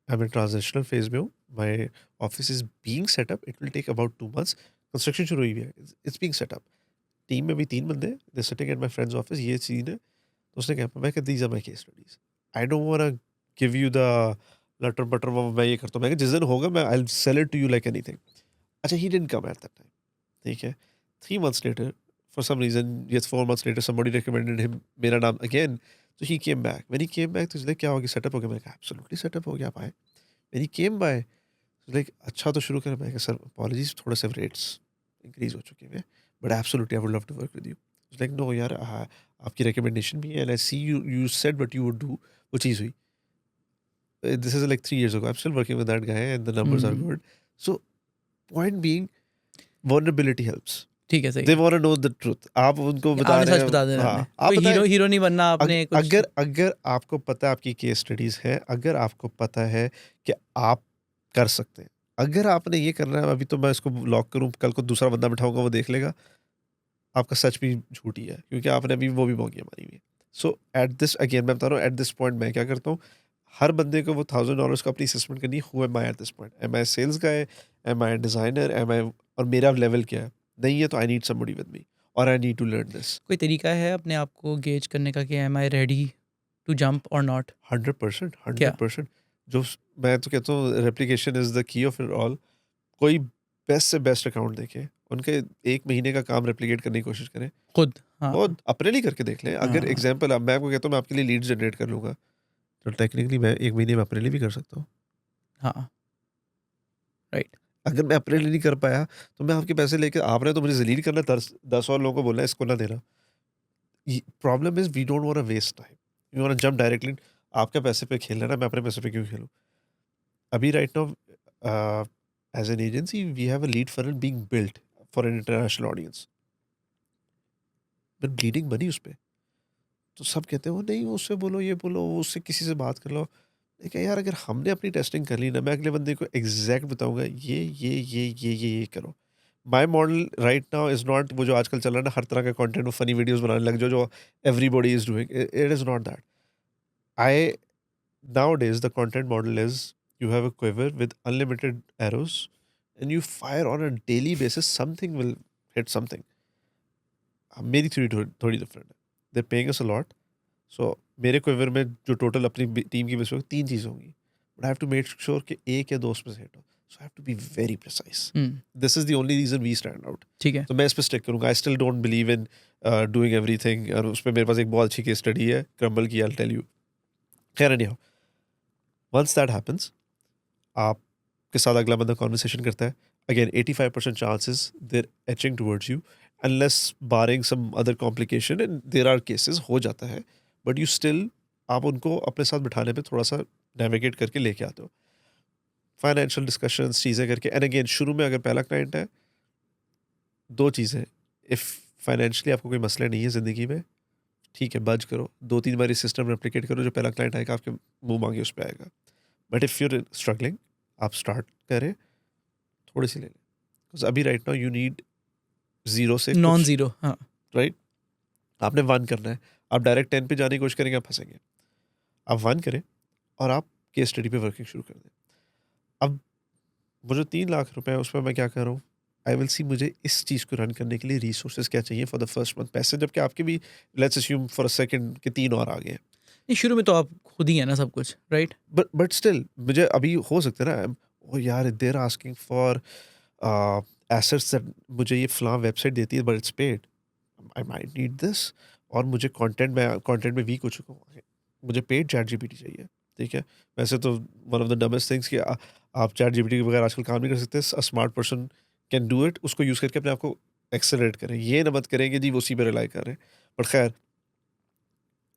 I am in transitional phase में हूँ, my office is being set up, it will take about 2 months, construction शुरू हुई है, it's being set up, team में भी 3 बंदे, they sitting at my friends office, ये scene है। तो उसने कहा, मैं these are my case studies, I don't want to give you the latter butter, वो मैं ये करता हूँ, मैं कहा, जिस दिन होगा मैं I will sell it to you like anything. अच्छा, he didn't come at that time, ठीक है। 3 months later, for some reason, yes, 4 months later, somebody recommended him मेरा नाम again, so he came back. When he came back, तो इसलिए क्या हो गया, सेटअप हो गया, मैंने कहा एब्सोल्युटली सेटअप हो गया, आप आए। When he came by, like अच्छा तो शुरू करें, मैं कहा, सर अपॉलॉजीज, थोड़ा सा रेट्स इंक्रीज हो चुके हैं, but absolutely I would love to work with you. Like, no यार, आपकी रिकमेंडेशन भी है, and I see you, you said what you would do, वो चीज़ हुई। This is like 3 years ago, I'm still working with that guy and the numbers are hmm, good. So point being, vulnerability helps. ठीक है, सही दे है। Want to know the truth, आप उनको कि बता आपने रहे सच हैं। बता देना, आपने हाँ, आप कोई बताएं। हीरो हीरो नहीं बनना, आपने कुछ। अगर अगर आपको पता है आपकी केस स्टडीज है, अगर आपको पता है कि आप कर सकते हैं, अगर आपने ये करना है, अभी तो मैं इसको लॉक करूं, कल को दूसरा बंदा बिठाऊंगा, वो देख लेगा, आपका सच भी झूठी है, क्योंकि आपने अभी वो भी मौकी मारी हुई है। सो एट दिस, अगेन मैं बता रहा हूँ, एट दिस पॉइंट मैं क्या करता हूँ, हर बंदे को वो $1000 का अपनी असेसमेंट करनी, who am I at this point, am I sales guy, am I designer, am I, और मेरा लेवल क्या है, नहीं है तो I need somebody with me, और I need to learn this. कोई तरीका है अपने आप को गेज करने का कि am I ready to jump और नॉट? 100%, क्या? 100%। मैं तो कहता हूँ, replication is the key of it all. कोई बेस्ट से बेस्ट अकाउंट देखें, उनके 1 महीने का काम रेप्लिकेट करने की कोशिश करें, खुद। हाँ। वो अपने लिए करके देख लें। अगर हाँ। एग्जाम्पल, अब मैं आपको कहता हूँ, मैं आपके लिए लीड जनरेट कर लूंगा, तो टेक्निकली मैं 1 महीने में अपने लिए भी कर सकता हूँ। हाँ। राइट। अगर मैं अपने लिए नहीं कर पाया, तो मैं आपके पैसे लेके, आपने तो मुझे जलील करना, 10 और लोगों को बोलना है इसको ना देना। Problem is we don't want to waste time, we want to jump directly. आपके पैसे पे खेलना है ना, मैं अपने पैसे पे क्यों खेलूं? अभी right now, as an agency, we have a lead funnel being built for an international audience, but bleeding money उस पे। तो सब कहते हैं, वो नहीं, उससे बोलो, ये बोलो, वो उससे किसी से बात कर लो। देखिए यार, अगर हमने अपनी टेस्टिंग कर ली ना, मैं अगले बंदे को एग्जैक्ट बताऊंगा, ये करो। My model right now is not वो जो आजकल चल रहा है ना, हर तरह का कंटेंट, वो फनी वीडियोस बनाने लग जाओ, जो everybody is doing, it is not that. I Nowadays, the content model is, you have a quiver with unlimited arrows, and you fire on a daily basis, something will hit something. मेरी theory थोड़ी different है। They paying us a lot, सो मेरे quiver में जो total अपनी team की base पे 3 चीज़ें होंगी, but I have to make sure कि एक या दो उसमें से हिट हो, so I have to be very precise. This is the only reason we stand out. ठीक है। तो मैं इस पे स्टिक करूंगा। I still don't believe in doing everything, और उस पर मेरे पास एक बहुत अच्छी केस स्टडी है क्रम्बल की, आई टेल यू। खैर एनीहाउ, वंस दैट हैपेंस, आपके साथ अगला बंदा कॉन्वर्सेशन करता है, again 85% chances there itching towards you, unless barring some other complication, and there are cases हो जाता है, बट यू स्टिल, आप उनको अपने साथ बिठाने पे थोड़ा सा नेविगेट करके लेके आते हो, फाइनेंशियल डिस्कशंस चीज़ें करके। एंड अगेन शुरू में अगर पहला क्लाइंट है, दो चीज़ें, इफ़ फाइनेंशियली आपको कोई मसला नहीं है ज़िंदगी में, ठीक है, बज करो, 2-3 बार इस सिस्टम रेप्लिकेट करो, जो पहला क्लाइंट आएगा आपके मुँह मांगे उस पे आएगा। But if you are struggling, आप स्टार्ट करें, थोड़ी सी ले लें, बिकॉज़ अभी राइट नाउ यू नीड 0 से नॉन कुछ, ज़ीरो, हाँ। राइट? आपने 1 करना है, आप डायरेक्ट 10 पे जाने की कोशिश करेंगे, आप फँसेंगे। आप 1 करें और आप केस स्टडी पे वर्किंग शुरू कर दें। अब वो जो 3 लाख रुपए है, उसमें मैं क्या कर रहा हूँ, आई विल सी मुझे इस चीज़ को रन करने के लिए रिसोर्सेज़ क्या चाहिए फॉर द फर्स्ट मंथ, पैसे जबकि आपके भी, let's assume for a second कि 3 और आ गए हैं। नहीं, शुरू में तो आप खुद ही हैं ना सब कुछ, राइट? बट स्टिल मुझे अभी हो सकता है ना, ओह यार they are asking for assets that मुझे ये फलां वेबसाइट देती है, but it's paid, I might need this, और मुझे कंटेंट में वीक हो चुका हूँ, मुझे पेड चैट जीपीटी चाहिए, ठीक है? वैसे तो one of the dumbest things कि आप चैट जीपीटी के बगैर आजकल काम नहीं कर सकते, a smart person can do it, उसको यूज़ करके अपने आप को एक्सेलरेट करें, ये ना मत करें कि जी वो उसी पे रिलाई कर रहे हैं। बट खैर,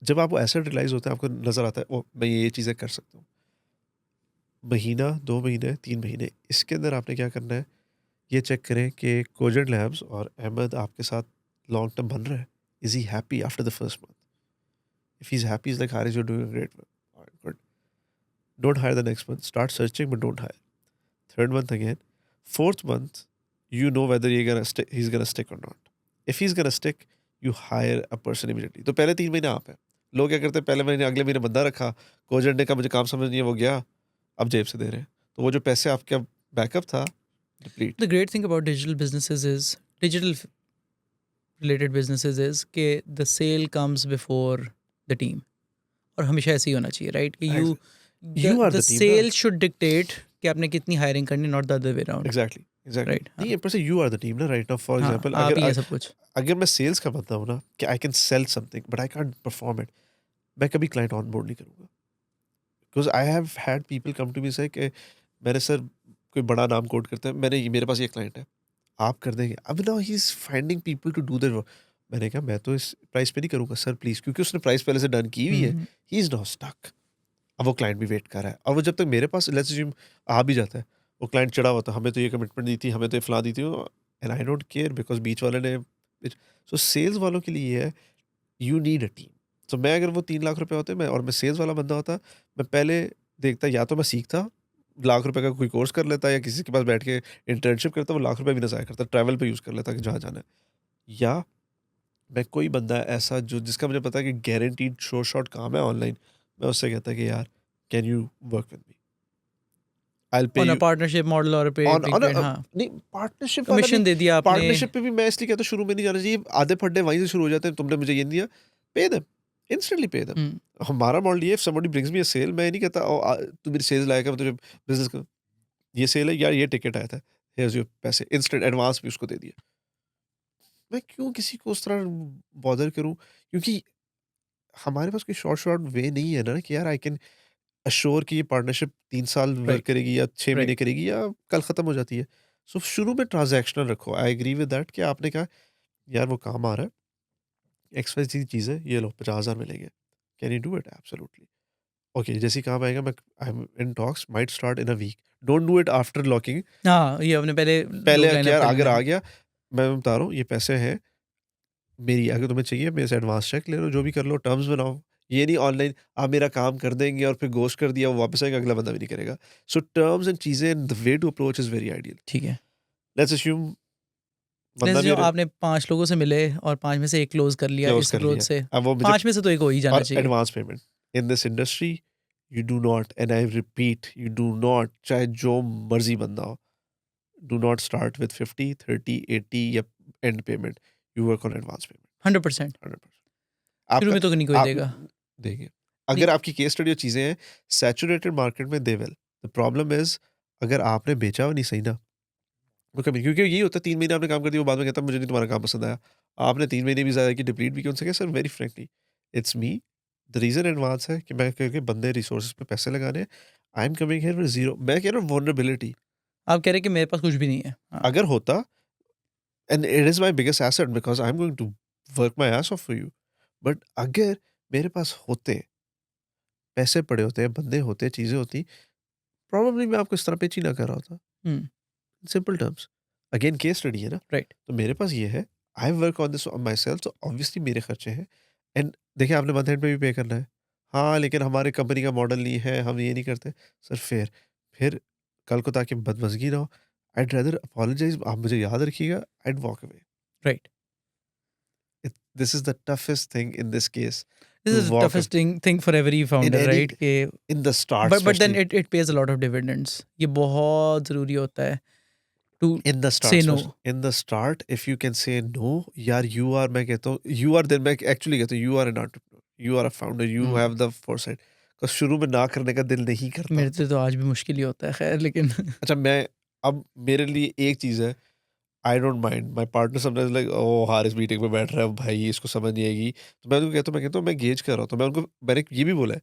जब आपको एसेट रियलाइज़ होता है, आपको नज़र आता है, ओह! मैं ये चीज़ें कर सकता हूँ। महीना, 2 महीने, 3 महीने, इसके अंदर आपने क्या करना है, ये चेक करें कि कोजेंट लैब्स और अहमद आपके साथ लॉन्ग टर्म बन रहा है। Is he happy after the first month? If he is happy, is like Haris, you are doing great work, alright, good, don't hire the next month, start searching but don't hire, third month again, fourth month, you know whether you're gonna stick, he's gonna stick or not. If he's gonna stick, you hire a person immediately. तो पहले 3 महीने आप हैं। लोग क्या करते हैं, पहले महीने अगले महीने बंदा रखा, कोजेंट ने कहा मुझे काम समझ नहीं है, वो गया, अब जेब से दे रहे हैं। तो वो जो पैसे आपका बैकअप था, deplete. The great thing about digital businesses is digital related businesses is के the sale comes before the team, और हमेशा ऐसे ही होना चाहिए, राइट? कि you the You are the the team ना। सेल शुड डिक्टेट कि आपने कितनी हायरिंग करनी, not the other way around, exactly, exactly, right? नहीं हाँ, ऊपर से यू आर द टीम ना, राइट नाउ फॉर हाँ, एग्जांपल, आप अगर ही हैं सब कुछ। अगर मैं सेल्स का बंदा हूँ ना, कि I can sell something but I can't perform it, मैं कभी क्लाइंट ऑन बोर्ड नहीं करूंगा, because I have had people come to me say कि मैंने सर, कोई बड़ा नाम कोट करते हैं, मेरे पास ये क्लाइंट है, आप कर देंगे, अब ना he is finding people to do that work. मैंने कहा मैं तो इस प्राइस पे नहीं करूंगा सर प्लीज, क्योंकि उसने प्राइस पहले से डन की हुई है, hmm. He is not stuck. अब वो क्लाइंट भी वेट कर रहा है, और वो जब तक मेरे पास लेट्स अज्यूम आ भी जाता है, वो क्लाइंट चढ़ा हुआ था, हमें तो ये कमिटमेंट दी थी, हमें तो ये फला दी थी, and I don't care because बीच वाले ने। सो सेल्स वालों के लिए ये है, यू नीड अ टीम। तो मैं, अगर वो 3 लाख रुपए होते, मैं और मैं सेल्स वाला बंदा होता, मैं पहले देखता, या तो मैं सीखता, लाख रुपए का कोई कोर्स कर लेता, या किसी के पास बैठ के इंटर्नशिप करता, वो लाख रुपए भी ना ज़ाया करता, ट्रैवल पे यूज़ कर लेता कि जहाँ जाना है, या मैं कोई बंदा ऐसा जो जिसका मुझे पता है कि गारंटीड शो शॉट काम है ऑनलाइन, मैं उससे कहता कि यार can you work with me, I will पे on a you partnership model और पे ऑन ऑन पेड, हाँ। नहीं, पार्टनरशिप वाला नहीं। कमीशन दे दिया आपने। पार्टनरशिप पे भी मैं इसलिए कहता हूँ शुरू में नहीं जाना चाहिए, आधे फड्डे वहीं से शुरू हो जाते हैं, तुमने मुझे ये नहीं दिया, pay them, instantly pay them. Hmm. हमारा मॉडल ये है, if somebody brings me a sale, मैं ये नहीं कहता तू मेरी सेल्स लाएगा, मैं तुझे बिजनेस का, ये सेल है यार, ये टिकट आया था, हियर्स योर पैसे, इंस्टेंट एडवांस भी उसको दे दिया। मैं क्यों किसी को उस तरह बॉदर करूं, क्योंकि हमारे पास कोई शॉर्ट शॉर्ट वे नहीं है ना, कि यार आई कैन अश्योर कि ये पार्टनरशिप 3 साल वर्क राइट, करेगी या 6 महीने राइट। करेगी या कल खत्म हो जाती है। सो शुरू में ट्रांजैक्शनल रखो, आई एग्री विद दैट, कि आपने कहा यार वो काम आ रहा है, एक्स वाई जी चीज़ है, ये लो 50,000 मिलेंगे, can you do it, absolutely, okay, जैसे ही काम आएगा, मैं I am in talks, might start in a week, don't do it after locking. हाँ, ये आपने पहले लोग पहले लाइन कि अप यार कर अगर लेना आ है। गया, मैं बता रहा हूँ ये पैसे हैं मेरी, अगर तुम्हें चाहिए मेरे से एडवांस चेक ले लो, जो भी कर लो, टर्म्स बनाओ। ये नहीं ऑनलाइन आप मेरा काम कर देंगे और फिर घोस्ट कर दिया, वो वापस आएगा, अगला बंदा भी नहीं करेगा। सो टर्म्स एंड चीज़ें, the way to approach is very ideal. ठीक है। लेट्स अस्यूम बंदा जैसे जो मेरे आपने 5 लोगों से मिले और 5 में से 1 क्लोज़ कर लिया क्लोज़ इस कर अप्रोच लिया। से, अब वो मुझे 5 में से तो 1 हो ही जाना और चाहिए। Advance payment in this industry, you do not, and I repeat, you do not, चाहे जो मर्ज़ी बंदा हो, डू नॉट स्टार्ट विद 50, 30, 80 या and payment. You work on advance payment 100%। 100%। शुरू आपका में तो नहीं कोई आप देगा। देखिए, नहीं। अगर आपकी केस स्टडी और चीज़ें हैं, सैचुरेटेड मार्केट में they will. The problem is, अगर आपने बेचा हो नहीं सही ना, वो कभी, क्योंकि यही होता है 3 महीने आपने काम कर दिया, वो बाद में कहता है मुझे नहीं तुम्हारा काम पसंद आया। आपने 3 महीने भी ज़्यादा की डिप्लीट भी किया, उनसे कहा sir very frankly, it's me, the reason advance है कि मैं क्योंकि बंदे रिसोर्सेज़ पे पैसे लगाने हैं, I am coming here with zero. मैं कह रहा हूँ वल्नरेबिलिटी आप कह रहे हैं कि मेरे पास कुछ भी नहीं है। हाँ, अगर होता and it is my biggest asset because I am going to work my ass off for you. But अगर मेरे पास होते, पैसे पड़े होते हैं, बंदे होते, चीज़ें होती, प्रोबेबली मैं आपको इस तरह पिच ही ना कर रहा होता। हुँ, simple terms. Again case study है ना, राइट, तो मेरे पास ये है, I work on this on myself, तो ऑब्वियसली मेरे खर्चे हैं। एंड देखिए आपने मंथ एंड पे भी पे करना है। हाँ, लेकिन हमारे कंपनी का मॉडल नहीं है, हम ये नहीं करते। सर फिर कल को ताकि बदमज़गी ना हो, आइड रादर अपोलोजाइज़, आप मुझे याद रखिएगा, I'd walk away. Right. This is the toughest thing in this case, this too is the walk toughest thing for every in founder any right कि in the start but then specially. It pays a lot of dividends. ये बहुत ज़रूरी होता है to in the start say no. Specially in the start if you can say no, यार you are, मैं कहता हूँ यू आर, देन मैं एक्चुअली कहता हूँ you are an entrepreneur, you are a founder, you hmm, have the foresight. because शुरू में ना करने का दिल नहीं करता। मेरे से तो आज भी मुश्किल ही होता है खैर लेकिन अच्छा मैं, अब मेरे लिए एक चीज़ है, I don't mind my partner sometimes like oh Haris meeting में बैठ रहा है भाई, इसको समझ नहीं आएगी, तो मैं उनको कहता हूँ मैं गेज कर रहा हूँ, तो मैं उनको मैंने ये भी बोला है,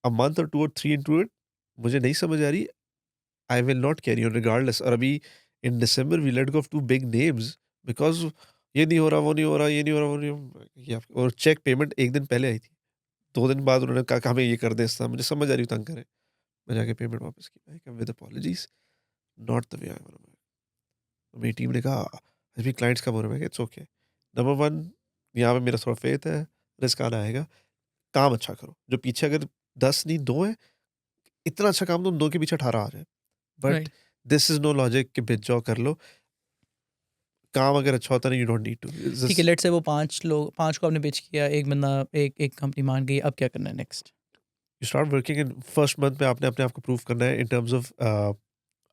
अ मंथ और 2 और 3 इनटू इट, मुझे नहीं समझ आ रही, I will not carry on regardless. और अभी in December we let go of 2 big names because ये नहीं हो रहा, वो नहीं हो रहा, ये नहीं हो रहा, वो नहीं हो ये और चेक पेमेंट 1 दिन पहले आई थी। 2 दिन बाद उन्होंने कहा कि हमें ये कर दें इस तरह, मुझे समझ आ रही है तंग करें। मैं जाके पेमेंट वापस की। मैंने कहा with apologies, not the way I want to. तो मेरी टीम ने कहा अभी क्लाइंट्स कम हो रहे हैं। मैं कहा इट्स ओके। नंबर 1 यहाँ पे मेरा थोड़ा फेथ है, रिस्क आना आएगा। काम अच्छा करो। जो पीछे अगर 10 नहीं 2 है, इतना अच्छा काम तुम 2 के पीछे 18 आ जाए। But right. This is no logic कि बिच जाओ कर लो। काम अगर अच्छा होता है ना, यू डोंट नीड टू। ठीक है, जस्ट लेट्स से वो 5 लोग 5 को आपने पिच किया, एक बंदा एक एक कंपनी मान गई, अब क्या करना है next? You start working in first month में आपने अपने आप को प्रूव करना है in terms of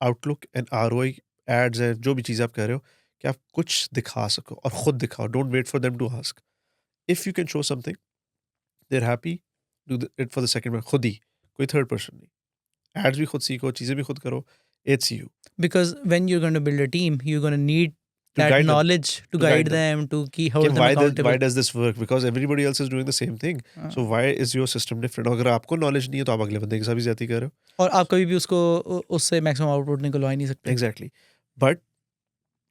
outlook and ROI, ads हैं, जो भी चीज़ें आप कह रहे हो, कि आप कुछ दिखा सको और खुद दिखाओ। Don't wait for them to ask. If you can show something, they are happy, do it for the second month खुद ही, कोई थर्ड पर्सन नहीं। एड्स भी खुद सीखो, चीज़ें भी खुद करो। It's you Because when you're going to build a team, you're going to need to that guide them, knowledge to to guide guide them them, to key कि hold them why accountable. Does this work, because everybody else is doing the same thing, हाँ, so why is your system different. अगर आपको knowledge नहीं है तो आप अगले बंदे के साथ भी ज्यादती कर रहे हो। और आप कभी भी उसको उससे मैक्सिमम आउटपुट निकलवा ही नहीं सकते। एग्जैक्टली। बट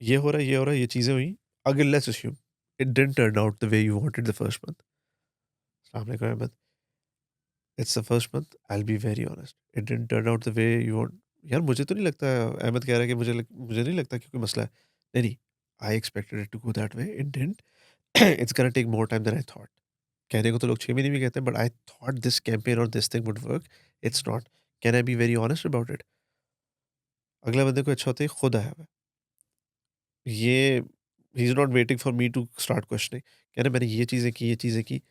ये हो रहा है, ये हो रहा है, ये चीज़ें हुई। अगर let's assume it didn't turn out the way you wanted the first month. अस्सलाम वालेकुम Ahmad, it's the first month, I will be very honest, it didn't turn out the way you want. यार मुझे तो नहीं लगता, अहमद कह रहा है कि मुझे नहीं लगता कि कोई मसला है। नहीं, नहीं, I expected it to go that way, it didn't. It's gonna take more time than I thought. कहने को तो लोग 6 महीने भी कहते हैं, but I thought this campaign और this thing would work, it's not. Can I be very honest about it? अगले बंदे को अच्छा होता है, खुद आया हुआ है। ये he is not waiting for me to start questioning. कह रहे मैंने ये चीज़ें की।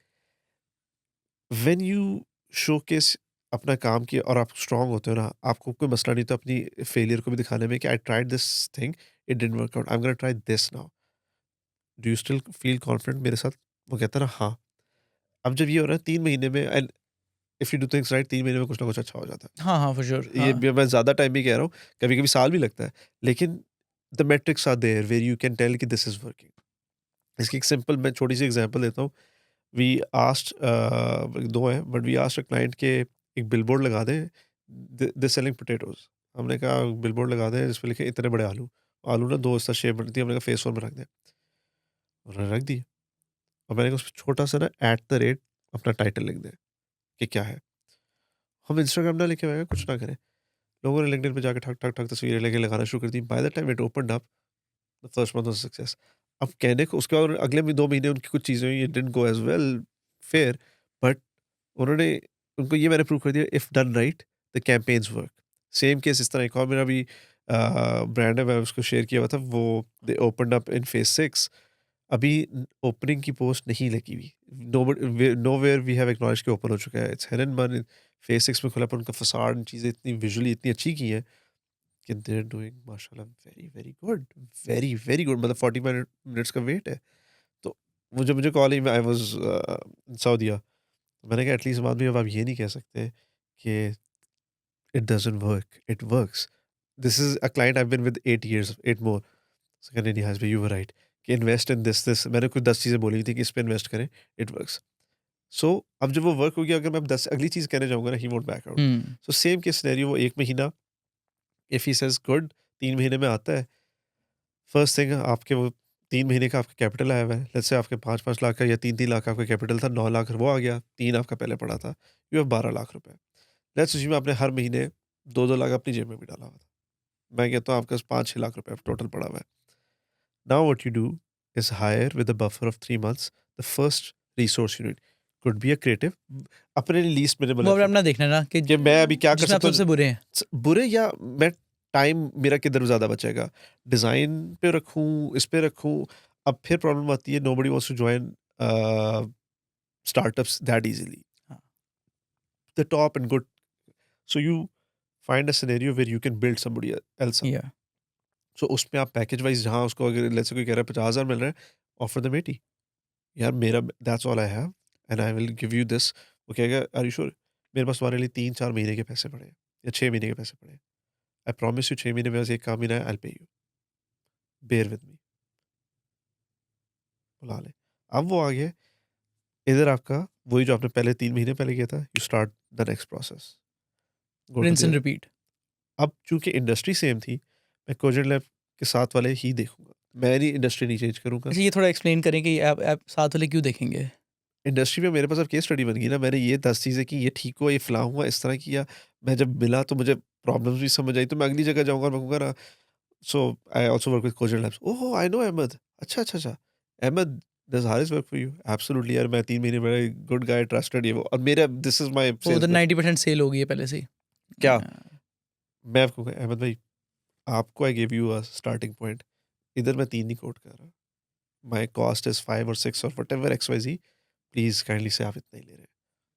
व्हेन यू शोकेस अपना काम किया और आप स्ट्रांग होते हो ना, आपको कोई मसला नहीं तो अपनी फेलियर को भी दिखाने में कि I tried this thing, it didn't work out, I am gonna try this now. Do you still feel confident मेरे साथ? वो कहता है ना हाँ। अब जब ये हो रहा है 3 महीने में, and if you do things right, 3 महीने में कुछ ना कुछ अच्छा हो जाता हाँ, हाँ, फॉर श्योर। है। ये हाँ, मैं ज़्यादा टाइम भी कह रहा हूँ, कभी-कभी साल भी लगता है। लेकिन the metrics are there where you can tell कि दिस इज़ वर्किंग। इसकी एक सिंपल मैं छोटी-सी एग्ज़ाम्पल देता हूँ। वी आस्क्ड 2 हैं, but we asked a client के एक बिलबोर्ड लगा दें, दे सेलिंग पोटैटोज़। हमने कहा बिलबोर्ड लगा दें जिस पे लिखे इतने बड़े आलू। आलू ना 2 इस तरह शेप बनती है, हमने कहा फेस 1 में रख दें। उन्होंने रख दिए और मैंने कहा उसपे छोटा-सा ना एट द रेट अपना टाइटल लिख दें कि क्या है। हम इंस्टाग्राम ना लिखे हुए हैं, कुछ ना करें। लोगों ने लिंक्डइन पे जाके ठक, ठक, ठक तस्वीरें लेके लगाना शुरू कर दी। By the time it opened up, the first month was a success. अब कहने को उसके बाद अगले भी 2 महीने उनकी कुछ चीज़ें हुई, it didn't go as well, fair, but उन्होंने उनको ये मैंने प्रूव कर दिया, if done right the campaigns work. Same case इस तरह एक और मेरा भी ब्रांड है, मैं उसको शेयर किया हुआ था, वो दे ओपन्ड अप इन फेज़ 6। अभी ओपनिंग की पोस्ट नहीं लगी हुई। नोवेयर वी हैव एक्नॉलेज्ड कि ओपन हो चुका है। इट्स हिडन फेज़ 6 में खुला, पर उनका फसाड चीज़ें इतनी विजुअली इतनी अच्छी की हैं कि दे आर डूइंग माशाल्लाह very, very good, very, very good. मतलब 40 मिनट्स का वेट है। तो मुझे मुझे call I, I was in सऊदीया। मैंने कहा एटलीस्ट बाद में अब आप ये नहीं कह सकते कि it doesn't work, it works. This is a client I have been with 8 years, 8 more. उसने कहा नहीं, नहीं हाज़ भाई, यू वर राइट कि इन्वेस्ट इन दिस, दिस। मैंने कुछ 10 चीज़ें बोली थी कि इस पे इन्वेस्ट करें, इट वर्क्स। सो अब जब वो वर्क हो गया, अगर मैं अब 10 अगली चीज़ कहने जाऊँगा ना, he won't back out. Hmm. So same case scenario, वो 1 महीना, इफ ही सेज गुड, 3 महीने में आता है, फर्स्ट थिंग आपके वो 3 महीने का आपका कैपिटल आया हुआ है। लेट्स से आपके 5-5 लाख का या 3-3 लाख का आपका कैपिटल था, 9 लाख वो आ गया, 3 आपका पहले पड़ा था, यू हैव 12 लाख रुपए। लेट्स अस्यूम आपने हर महीने 2-2 लाख अपनी जेब में भी डाला हुआ था। मैं कहता हूँ आपके पास 5-6 लाख रुपए टोटल पड़ा हुआ है। Now what you do is hire with a buffer of 3 months the first resource you need. Could be a creative, अपने लिए लीस्ट मिनिमल वो अब एफर्ट, अपना देखना है ना कि कि मैं अभी क्या कर जिसमें आप सकता हूँ। सबसे बुरे हैं। बुरे या मैं टाइम मेरा किधर ज़्यादा बचेगा, डिज़ाइन पे रखूँ, इस पे रखूँ। अब फिर प्रॉब्लम आती है, nobody wants to join startups that easily, हाँ, the top end good, so you find a scenario where you can build somebody else up. या सो उसमें आप पैकेज वाइज, जहाँ उसको अगर लेट्स से कोई कह रहा है 50,000 मिल रहा है, ऑफर देम 80। यार मेरा that's all I have and I will give you this. वो कहेगा आर यू श्योर? मेरे पास तुम्हारे लिए 3-4 महीने के पैसे पड़े हैं या 6 महीने के पैसे पड़े हैं। आई प्रॉमिस यू 6 महीने में बस एक काम ही ना है, I will pay you, bear with me, बुला ले। अब वो आ गया, इधर आपका वही जो आपने पहले 3 महीने पहले किया था, you start the next process, go to rinse and there. Repeat. अब चूँकि इंडस्ट्री सेम थी, मैं कोजेंट लैब के साथ वाले ही देखूँगा। मैं इंडस्ट्री नहीं चेंज करूँगा। अच्छा, ये थोड़ा एक्सप्लेन करें कि आप साथ वाले क्यों देखेंगे? इंडस्ट्री में मेरे पास अब केस स्टडी बन गई ना, मैंने ये 10 चीज़ें की, ये ठीक हुआ, ये फलाँ हुआ, इस तरह किया। मैं जब मिला तो मुझे प्रॉब्लम्स भी समझ आई, तो मैं अगली जगह जाऊँगा और मैं कहूँगा ना, so I also work with Cogent Labs. Oh! I know Ahmed. अच्छा, अच्छा, अच्छा। Ahmed, does Haris work for you? Absolutely यार, मैं 3 महीने में गुड गाय, ट्रस्टेड, ये वो, और मेरा दिस इज़ माय वो सेल्स उधर पिच। 90% सेल हो गई है पहले से ही। क्या? अ, मैं आपको कहूँगा अहमद भाई, आपको I give you a starting point. इधर मैं 3 नहीं कोट कर रहा। माय कॉस्ट इज़ 5 और 6 और व्हाटएवर एक्स-वाई-ज़ेड, प्लीज़ काइंडली से आप इतना ही ले रहे हैं।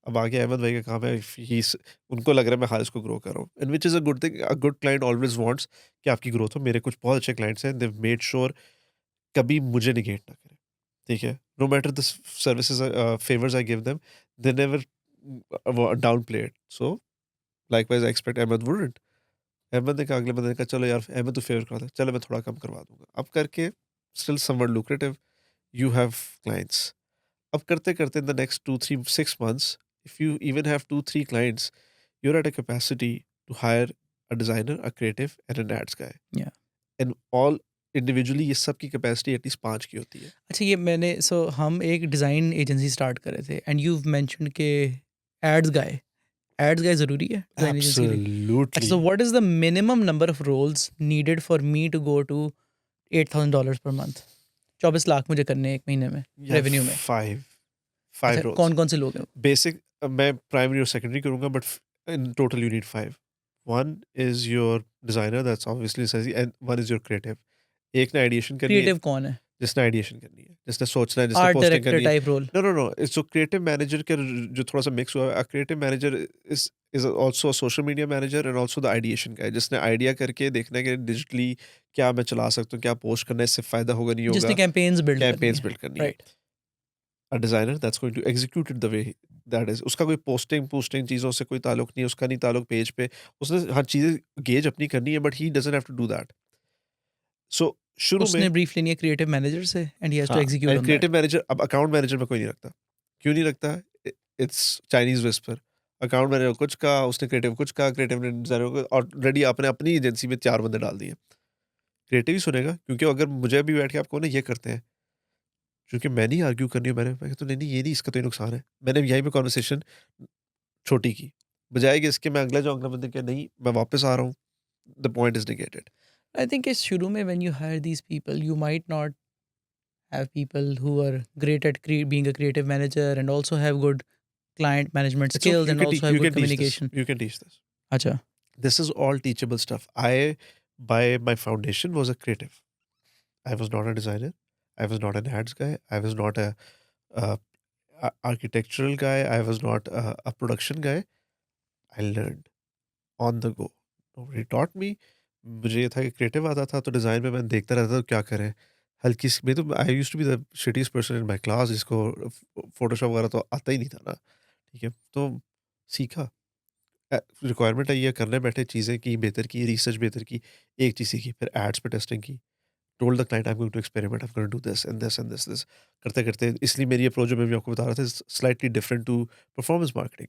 अब आगे अहमद भाई का काम है, ही इज़, उनको लग रहा है मैं हारिस को ग्रो कर रहा हूँ, and which is a good thing. A good client always wants कि आपकी ग्रोथ हो। मेरे कुछ बहुत अच्छे क्लाइंट्स हैं, दे हैव मेड श्योर कभी मुझे नेगलेक्ट ना करें, ठीक है? No matter the services, favours I give them, they never downplay it. So likewise I expect Ahmed wouldn't. Ahmed ने कहा, अगले बंदे ने कहा, चलो यार अहमद तू फेवर करवा दे, चलो मैं थोड़ा कम करवा दूँगा। अब करके still somewhat lucrative, you have clients. अब करते-करते in the next 2, 3, 6 months, if you even have 2, 3 clients, you're at a capacity to hire a designer, a creative and an ads guy. या And all individually ये सब की capacity at least 5 की होती है। अच्छा, ये मैंने हम एक डिज़ाइन एजेंसी स्टार्ट कर रहे थे एंड यू मेंशन्ड के एड्स गाय ज़रूरी है डिज़ाइन एजेंसी के लिए? अच्छा, absolutely. So what is the minimum number of roles needed for me to go to $8,000 per month? 24 lakh मुझे करने हैं 1 महीने में, You have रेवेन्यू में। 5 अच्छा, 5 roles. कौन-कौन से लोग हैं? बेसिक मैं प्राइमरी और सेकेंडरी करूँगा, but in total you need 5। 1 is your designer, that's obviously necessary, and 1 is your creative. एक ने आइडिएशन करनी है, क्रिएटिव कौन है? जिसने आइडिएशन करनी है, जिसने सोचना है, जिसने आर्ट पोस्टिंग डायरेक्टर करनी है। Type role? No, no, no, it's जो क्रिएटिव मैनेजर का जो थोड़ा-सा मिक्स हुआ है, creative manager is also a social media manager and also the ideation guy, जिसने आइडिया करके देखना है कि डिजिटली क्या मैं चला सकता हूँ, क्या पोस्ट करना है, इससे फ़ायदा होगा, नहीं जिसने होगा, कैंपेन्स बिल्ड करनी कैम्पेन्स है, बिल्ड करनी है। Right? A designer that's going to execute it the way that is, उसका कोई पोस्टिंग चीज़ों से कोई ताल्लुक नहीं है, उसका नहीं ताल्लुक पेज पे, उसने हर चीज़ें गेज अपनी करनी है, but he doesn't have to do that. So शुरू में, उसने ब्रीफ लेनी है क्रिएटिव मैनेजर से एंड ही हैज़ टू हाँ, execute and on that. Creative manager, अब अकाउंट मैनेजर में कोई नहीं रखता। क्यों नहीं रखता? It's Chinese whisper. Account manager कुछ कहा, उसने क्रिएटिव कुछ कहा, क्रिएटिव ने डिज़ाइनर को ऑलरेडी आपने अपनी एजेंसी में 4 बंदे डाल दिए। क्रिएटिव ही सुनेगा, क्योंकि अगर मुझे भी बैठ के आप कहो ना ये करते हैं, क्योंकि मैं नहीं आर्ग्यू करनी है, मैं कहता हूँ नहीं-नहीं ये नहीं, इसका तो ये नुकसान है। मैंने यहीं पे कन्वर्सेशन छोटी की। बजाए कि इसके मैं अगला जाऊँ, अगला बंदे कहे नहीं मैं वापस आ रहा हूँ, the point is negated. I think इस शुरू में when you hire these people you might not have people who are great at being a creative manager and also have good client management it's okay, skills and also have you good can teach this, communication. You can teach this. Acha. This is all teachable stuff. I, by my foundation, was a creative. I was not a designer. I was not an ads guy. I was not a architectural guy. I was not a production guy. I learned on the go. Nobody taught me. मुझे ये था कि creative आता था तो design में मैं देखता रहता था क्या करें। हल्की सी मैं तो I used to be the shittiest person in my class, जिसको फ़ोटोशॉप वगैरह तो आता ही नहीं था ना, ठीक है? तो सीखा। रिक्वायरमेंट आई है, करने बैठे चीज़ें की, बेहतर की, रिसर्च बेहतर की, एक चीज़ सीखी, फिर एड्स पे टेस्टिंग की, told the client I am going to experiment, I am going to do this and this and this this. करते-करते इसलिए मेरी अप्रोच जो मैं भी आपको बता रहा था is slightly different to performance marketing.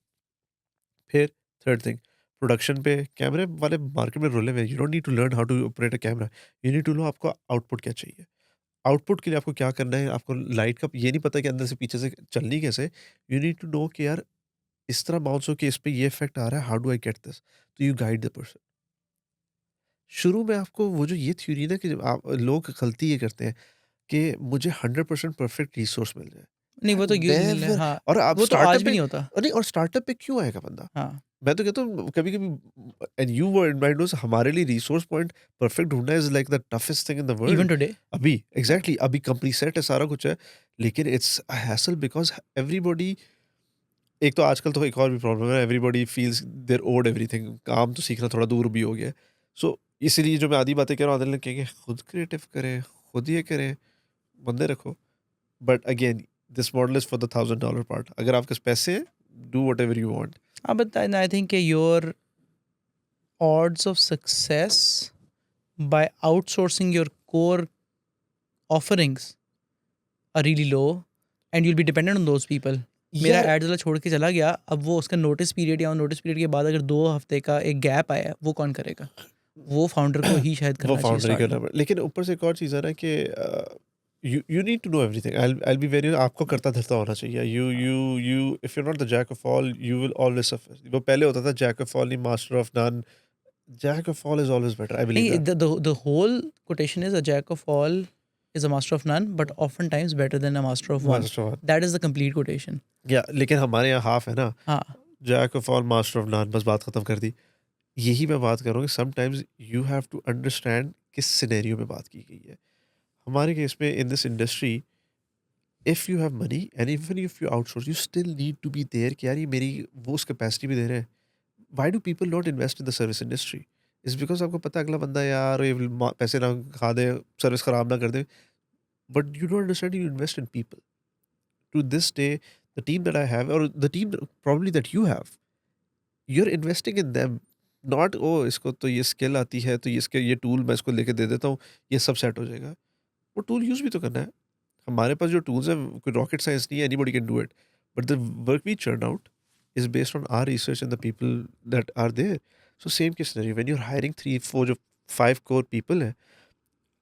फिर थर्ड थिंग, प्रोडक्शन पे कैमरे वाले मार्केट में रुले हुए हैं। You don't need to learn how to operate a camera. You need to know आपको आउटपुट क्या चाहिए। आउटपुट के लिए आपको क्या करना है, आपको लाइट का ये नहीं पता कि अंदर से पीछे से चलनी कैसे। यू नीड टू नो कि यार इस तरह बाउंस हो कि इस पे ये इफेक्ट आ रहा है, how do I get this? तो यू गाइड द पर्सन। शुरू में आपको वो जो ये थ्योरी ना कि जब आप लोग गलती ये करते हैं कि मुझे 100% परफेक्ट रिसोर्स मिल जाए। नहीं यार वो तो नेवर। हाँ, और आप वो तो आज स्टार्टअप भी पे नहीं होता। नहीं, और स्टार्टअप पे क्यों आएगा बंदा? हाँ, मैं तो कहता हूँ कभी-कभी and you were in my nose, हमारे लिए रिसोर्स पॉइंट परफेक्ट ढूँढना is like the toughest thing in the even world. Today. अभी हाँ, एग्ज़ैक्टली अभी कंपनी सेट है, सारा कुछ है, लेकिन it's a hassle because everybody. एक तो आजकल तो एक और भी प्रॉब्लम है, everybody feels they are owed everything. काम तो सीखना थोड़ा दूर भी हो गया है। सो इसीलिए जो मैं आधी बातें कह रहा हूँ, आधे लोग कहेंगे खुद क्रिएटिव करें, खुद ये करें, बंदे रखो। But again this model is for the $1000 part. अगर आपके पास पैसे हैं, डू व्हाटएवर यू वांट। हाँ, but I think your odds of success by outsourcing your core offerings are really low and you'll be dependent on those people. मेरा यार add वाला छोड़ के चला गया, अब वो उसका नोटिस पीरियड या नोटिस पीरियड के बाद अगर 2 हफ्ते का एक गैप आया है, वो कौन करेगा? वो फाउंडर को ही शायद वो करना चाहिए फाउंडर ही स्टार्ट करना में। पड़े, लेकिन ऊपर से एक और चीज़ है ना कि you you need to know everything. I will be very, आपको करता धरता होना चाहिए। You if you are not the jack of all you will always suffer. वो पहले होता था जैक ऑफ ऑल नहीं master of none. Jack of all is always better, I believe नहीं, that. the whole quotation is a jack of all is a master of none, but oftentimes better than a master of one. Master of, That is the complete quotation. या लेकिन हमारे यहाँ half है ना, हाँ, jack of all master of none, बस बात खत्म कर दी। यही मैं बात कर रहा हूँ कि sometimes you have to understand किस सिनेरियो में बात की गई है। हमारे केस में in this industry, if you have money and even if you outsource, you still need to be there कि यार ये मेरी वो उस कैपेसिटी भी दे रहे हैं। Why do people not invest in the service industry? Is because आपको पता है अगला बंदा यार ये पैसे ना खा दे, सर्विस खराब ना कर दे। But you don't understand, you invest in people. To this day the team that I have और the team probably that you have, you are investing in them. Not oh इसको तो ये स्किल आती है तो ये इसके ये टूल मैं इसको लेके दे देता हूँ, ये सब सेट हो जाएगा। वो टूल यूज़ भी तो करना है। हमारे पास जो टूल्स हैं कोई रॉकेट साइंस नहीं है, anybody can do it. But the work we churn out is based on our research and the people that are there. So same case scenario when you are hiring 3 4 जो 5 core people हैं,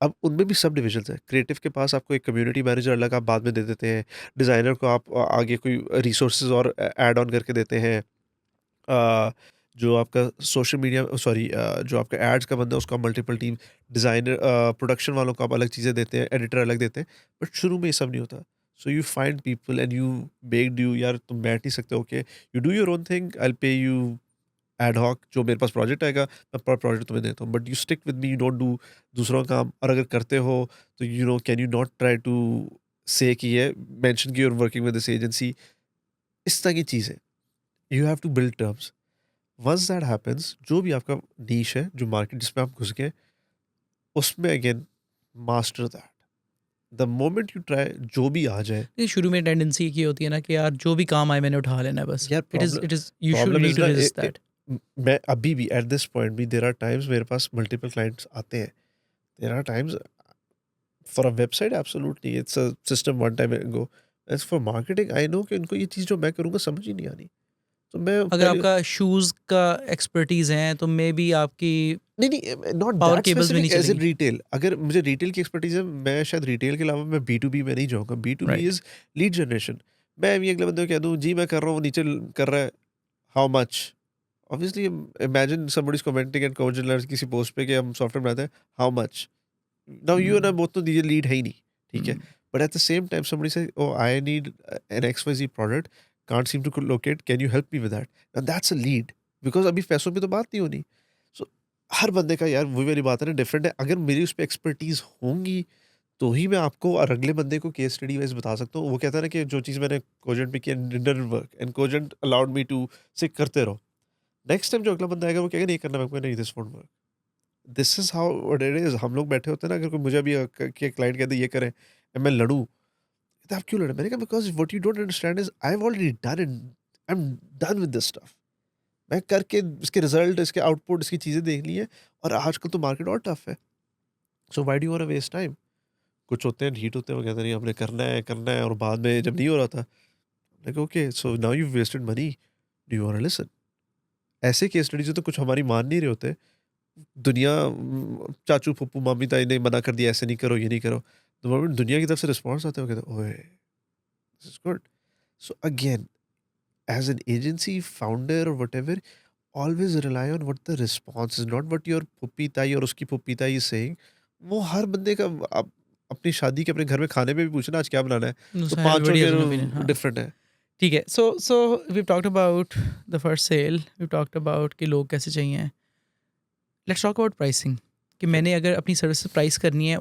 अब उनमें भी सब divisions हैं। Creative के पास आपको एक कम्युनिटी मैनेजर अलग आप बाद में दे देते हैं। डिज़ाइनर को आप आगे कोई रिसोर्सेज और ऐड ऑन करके देते हैं। अ, जो आपका सोशल मीडिया सॉरी जो आपका एड्स का बंदा है उसको आप मल्टीपल टीम, डिज़ाइनर प्रोडक्शन वालों को आप अलग चीज़ें देते हैं, एडिटर अलग देते हैं। बट शुरू में ये सब नहीं होता। So you find people and you backed you, यार तुम बैठ नहीं सकते, okay you do your own thing, I will pay you ad hoc. जो मेरे पास प्रोजेक्ट आएगा मैं पर प्रोजेक्ट तुम्हें देता हूँ, but you stick with me, you don't do दूसरों का काम। और अगर करते हो तो you know can you not try to say कि ये मेंशन कि you are working with this agency. इस तरह की चीज़ें you have to build terms. Once that happens, जो भी आपका नीश है, जो मार्केट जिसमें आप घुस गए, उसमें again master that. The moment you try जो भी आ जाए। ये शुरू में टेंडेंसी की होती है ना कि यार जो भी काम आए मैंने उठा लेना है बस। यार problem it is you should problem need is to ना, रेजिस्ट दैट। मैं अभी भी एट दिस पॉइंट भी देर आर टाइम्स मेरे पास मल्टीपल क्लाइंट्स आते हैं। There are times for a website absolutely it's a system one time go. As for marketing I know कि उनको ये चीज़ जो मैं करूँगा समझ ही नहीं आनी। तो मैं अगर पहले आपका शूज़ का एक्सपर्टीज़ है तो मे बी आपकी नहीं, नहीं, नॉट पावर दैट केबल्स भी नहीं स्पेसिफिक एज़ इन चलेगी। रिटेल। अगर मुझे रिटेल की एक्सपर्टीज़ है, मैं शायद रिटेल के अलावा मैं बी2बी में नहीं जाऊँगा। B2B right. Is lead generation. मैं भी अगले बंदे को कह दूँ, जी मैं कर रहा हूँ, नीचे कर रहा है, how much? Obviously imagine somebody is commenting and कोजेलर किसी पोस्ट पे कि हम सॉफ्टवेयर बनाते हैं, how much? Now you and I both know ये लीड है ही नहीं, ठीक है? But at the same time somebody says oh I need an XYZ product, can't seem to locate, can you help me with that? And that's a lead. Because अभी पैसों पे तो बात नहीं होनी। सो हर बंदे का यार वही वाली बात है ना, डिफरेंट है। अगर मेरी उस पे एक्सपर्टीज़ होंगी, तो ही मैं आपको और अगले बंदे को केस स्टडी वाइज़ बता सकता हूँ। वो कहता है ना कि जो चीज़ मैंने कोजेंट पे की and didn't work and Cogent allowed me to say करते रहो। नेक्स्ट टाइम जो अगला बंदा आएगा वो कहेगा नहीं करना, मैं कहूँगा नहीं this won't work. This is how what it is. हम लोग बैठे होते हैं ना, अगर कोई मुझे अभी के क्लाइंट कहते ये करें, मैं लड़ूँ, कहते आप क्यों लड़े? मैंने कहा because what you don't understand is I have already done it. I am done with this stuff. मैं करके इसके रिजल्ट, इसके आउटपुट, इसकी चीज़ें देख ली हैं। और आजकल तो मार्केट और टफ है। So why do you want to waste time? कुछ होते हैं ढीठ होते हैं, वो कहते हैं नहीं हमने करना है, और बाद में जब नहीं हो रहा था, like okay so now you wasted money, do you want to listen? ऐसे केस स्टडीज तो कुछ हमारी मान नहीं रहे होते। दुनिया चाचू फूफू मामी ताई ने मना कर दिया, ऐसे नहीं करो, ये नहीं करो। द मोमेंट दुनिया की तरफ से रिस्पॉन्स आता है, वो कहते हैं ओए this is good. So again, as an agency founder और what, always rely on what the response is, not what your puppy ताई और उसकी पुप्पी ताई is saying। वो हर बंदे का अपनी शादी के अपने घर में खाने में भी पूछना आज क्या बनाना है, तो So 5 everybody has an opinion. के हाँ. डिफरेंट है। ठीक है. So we've talked about the first sale. We've talked about कि लोग कैसे चाहिए. Let's talk about pricing. कि Sure. मैंने अगर अपनी सर्विस प्राइस करनी है,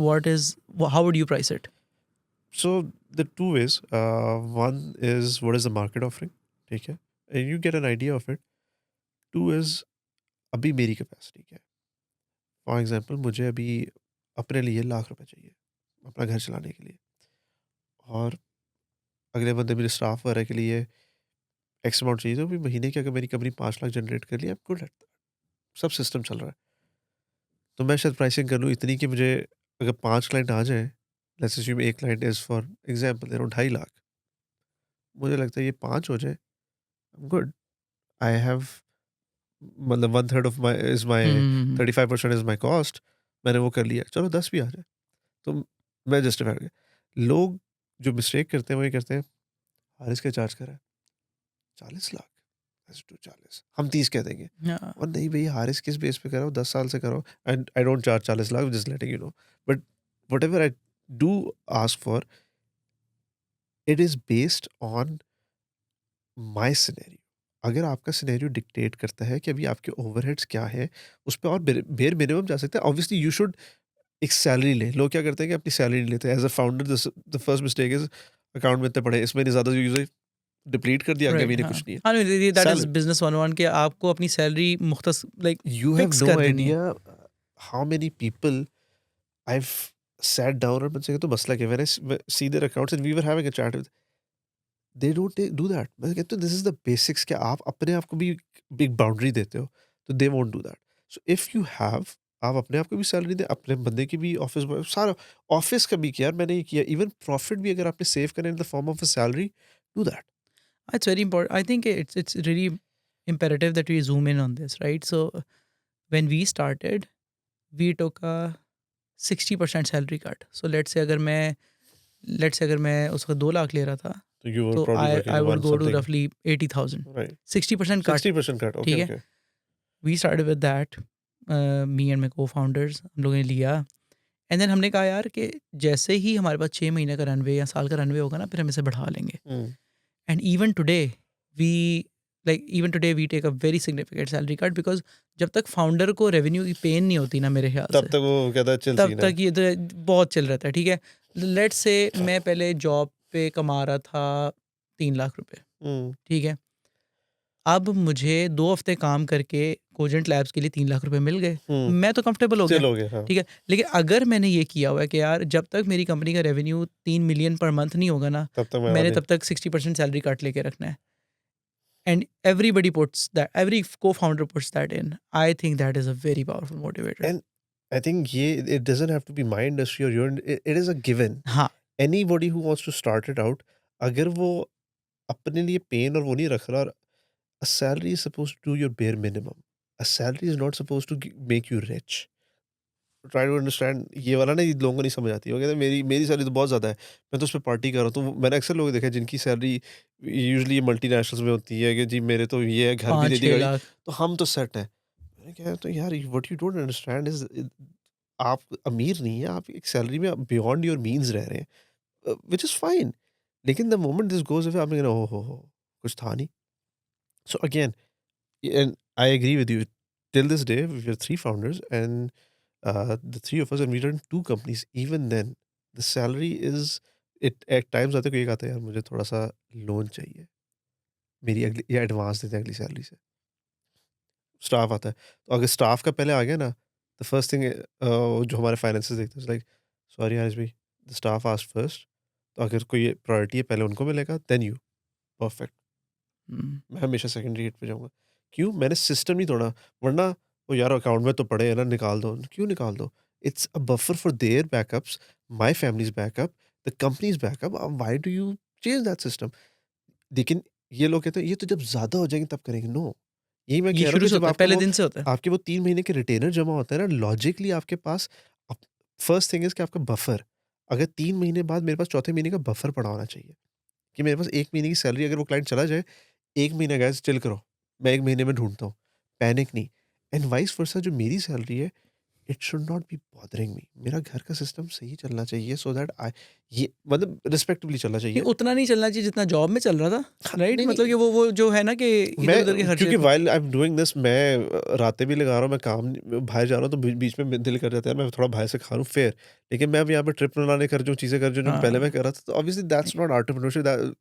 what is, how would you price it? So the two ways, one is what is the market offering, ठीक है, and you get an idea of it। Two is अभी मेरी कैपेसिटी क्या है। फॉर एग्जांपल मुझे अभी अपने लिए ₹1,00,000 चाहिए अपना घर चलाने के लिए, और अगले बंदे मेरे स्टाफ वगैरह के लिए एक्स अमाउंट चाहिए, तो भी महीने की अगर मेरी कंपनी 5 लाख जनरेट कर लिया, गुड एट दैट, सब सिस्टम चल रहा है। तो मैं शायद प्राइसिंग कर लूँ इतनी कि मुझे अगर 5 क्लाइंट आ जाएँ, लेट्स अस्यूम एक क्लाइंट इज़ फॉर एग्जांपल दे रहा हूँ 2.5 लाख, मुझे लगता है ये 5 हो जाए, गुड। आई हैव, मतलब 1/3 of my is my Hmm. 35% is my cost, मैंने वो कर लिया, चलो 10 भी आ जाए, तो मैं जस्टिफाई हो गया। लोग जो मिस्टेक करते हैं वो ये करते हैं, हारिस क्या चार्ज कर रहा है? 40 लाख, लेट्स डू 40, हम 30 कह देंगे। Yeah. और नहीं भई, हारिस किस बेस पे कर रहा हूँ, 10 साल से कर रहा हूँ, and I don't charge 40 lakh, just letting you know. But whatever I do ask for, it is based on my scenario. अगर आपका सिनेरियो डिक्टेट करता है कि अभी आपके ओवरहेड्स क्या हैं, उस पे और बेयर मिनिमम जा सकते हैं। ऑब्वियसली यू शुड एक सैलरी लें। लोग क्या करते हैं कि अपनी सैलरी नहीं लेते। As a founder the first mistake is account में इतने पड़े हैं, इसमें इतनी ज़्यादा यूज़र डिप्लीट कर दिया, अगले राइट. महीने हाँ. कुछ नहीं है। हाँ, नहीं, दैट इज सैलरी, बिजनेस 101 कि आपको अपनी सैलरी मुख्तस like you have fix no कर देनी है. idea how many people I've sat down और मुझसे तो मसला क्या है, when see their accounts and we were having a chat with, they don't do that। मैं कहता हूँ this is the basics, क्या आप अपने आप को भी एक बाउंड्री देते हो, तो they won't do that। so if you have, आप अपने आप को भी सैलरी दें, अपने बंदे की भी, ऑफिस बॉय सारा, ऑफिस का भी किया यार मैंने ये किया, इवन प्रॉफिट भी अगर आपने सेव करें in the form of a salary, do that. It's very important. I think it's really imperative that we zoom in on this, right? So when we started, we took a 60% salary cut. So let's say अगर मैं उसका 2 लाख ले रहा था, तो you were तो probably I working I at would one go to something, roughly 80,000. right? 60% cut. 60% cut, ठीक okay, है. okay। We started with that. Me and my co-founders, हम लोगों ने लिया. एंड देन हमने कहा यार कि जैसे ही हमारे पास 6 महीने का रनवे या साल का रनवे होगा ना, फिर हम इसे बढ़ा लेंगे. Hmm. And even today we take a very significant salary cut, because जब तक फाउंडर को रेवेन्यू की पेन नहीं होती ना, मेरे ख्याल तब से, तक वो कहता है चिल तब सीन है। तक ये तो बहुत चल रहा था. ठीक है. लेट्स से मैं पहले जॉब पे कमा रहा था 3 लाख रुपए. हम्म। ठीक है. अब मुझे 2 हफ्ते काम करके कोजेंट लैब्स के लिए 3 लाख रुपए मिल गए. हम्म। मैं तो कंफर्टेबल हो गया. चिल हो गया, हाँ। ठीक है. लेकिन अगर मैंने ये किया हुआ है कि यार जब तक मेरी कंपनी का रेवेन्यू 3 मिलियन पर मंथ नहीं होगा ना, तब तक मैं मैंने आने। तब तक 60% सैलरी काट लेके रखना है. And every co-founder puts that in. I think that is a very powerful motivator. And I think ये it doesn't have to be my industry और your, it is a given. हाँ. Anybody who wants to start it out, अगर वो अपने लिए pen और वो नहीं रख रहा, और a salary is supposed to do your bare minimum, a salary is not supposed to make you rich. Try to understand ये वाला ना, ये लोगों को नहीं समझ आती। वो कहते हैं मेरी मेरी सैलरी तो बहुत ज़्यादा है, मैं तो उस पे पार्टी कर रहा हूँ। तो मैंने अक्सर लोग देखे हैं जिनकी सैलरी यूजुअली मल्टीनेशनल्स में होती है कि जी मेरे तो ये है, घर भी पाँच दे दी, छः गाड़ी, लाख तो हम तो सेट हैं। मैंने कहा तो यार what you don't understand is, आप अमीर नहीं है, आप एक सैलरी में बियॉन्ड योर मीन्स रह रहे हैं, व्हिच इज़ फाइन। लेकिन the moment this goes away, आपने कहना ओह हो! कुछ था नहीं। So again, and I agree with you. Till this day, we're three founders, and the three of us, and we run two companies. Even then, the salary is it at times आते कोई एक आता है यार मुझे थोड़ा सा loan चाहिए, मेरी अगली या एडवांस देते हैं अगली सैलरी से। स्टाफ आता है, तो अगर स्टाफ का पहले आ गया ना, द फर्स्ट थिंग जो हमारे फाइनेंसेस देखते हैं लाइक सॉरी हारिस भाई, द स्टाफ आस्क्ड फर्स्ट, तो अगर कोई प्रायोरिटी है पहले उनको मिलेगा, देन यू, परफेक्ट। मैं हमेशा सेकेंडरी रेट पे जाऊँगा। क्यों? मैंने सिस्टम नहीं तोड़ा, वरना वो यार अकाउंट में तो पड़े हैं ना, निकाल दो। क्यों निकाल दो? It's a buffer for their backups, my family's backup, the company's backup. Why do you change that system? लेकिन ये लोग कहते हैं ये तो जब ज़्यादा हो जाएँगे तब करेंगे। नो, यही मैं ये कह रहा हूँ शुरू कि से जब होता है, आपका पहले वो दिन से होता है। आपके वो 3 महीने के रिटेनर जमा होते हैं ना, लॉजिकली आपके पास अप फर्स्ट थिंग इज़ कि आपका बफर, अगर 3 महीने बाद मेरे पास चौथे महीने का बफर पड़ा होना चाहिए, कि मेरे पास 1 महीने की सैलरी अगर वो क्लाइंट चला जाए, 1 महीना गाइस चिल करो, मैं 1 महीने में ढूँढता हूँ, पैनिक नहीं। एंड वाइस वर्सा जो मेरी सैलरी है, it should not be bothering me. मेरा घर का सिस्टम सही चलना चाहिए सो दैट आई ये मतलब रिस्पेक्टिवली चलना नहीं, चाहिए। उतना नहीं चलना चाहिए जितना जॉब में चल रहा था, हाँ, राइट? नहीं, मतलब कि नहीं। वो जो है ना कि इधर-उधर के मैं खर्चे क्योंकि को। While I am doing this मैं रातें भी लगा रहा हूँ, मैं काम बाहर जा रहा हूँ तो बीच में दिल कर जाता है मैं थोड़ा बाहर से खा लूँ फेयर। लेकिन मैं अब यहाँ पे ट्रिप बनाने कर रहा हूँ, चीज़ें कर रहा हूँ जो पहले हाँ, मैं कर रहा था, तो ऑब्वियसली दैट्स नहीं, नॉट एंटरप्रेन्योरशिप दैट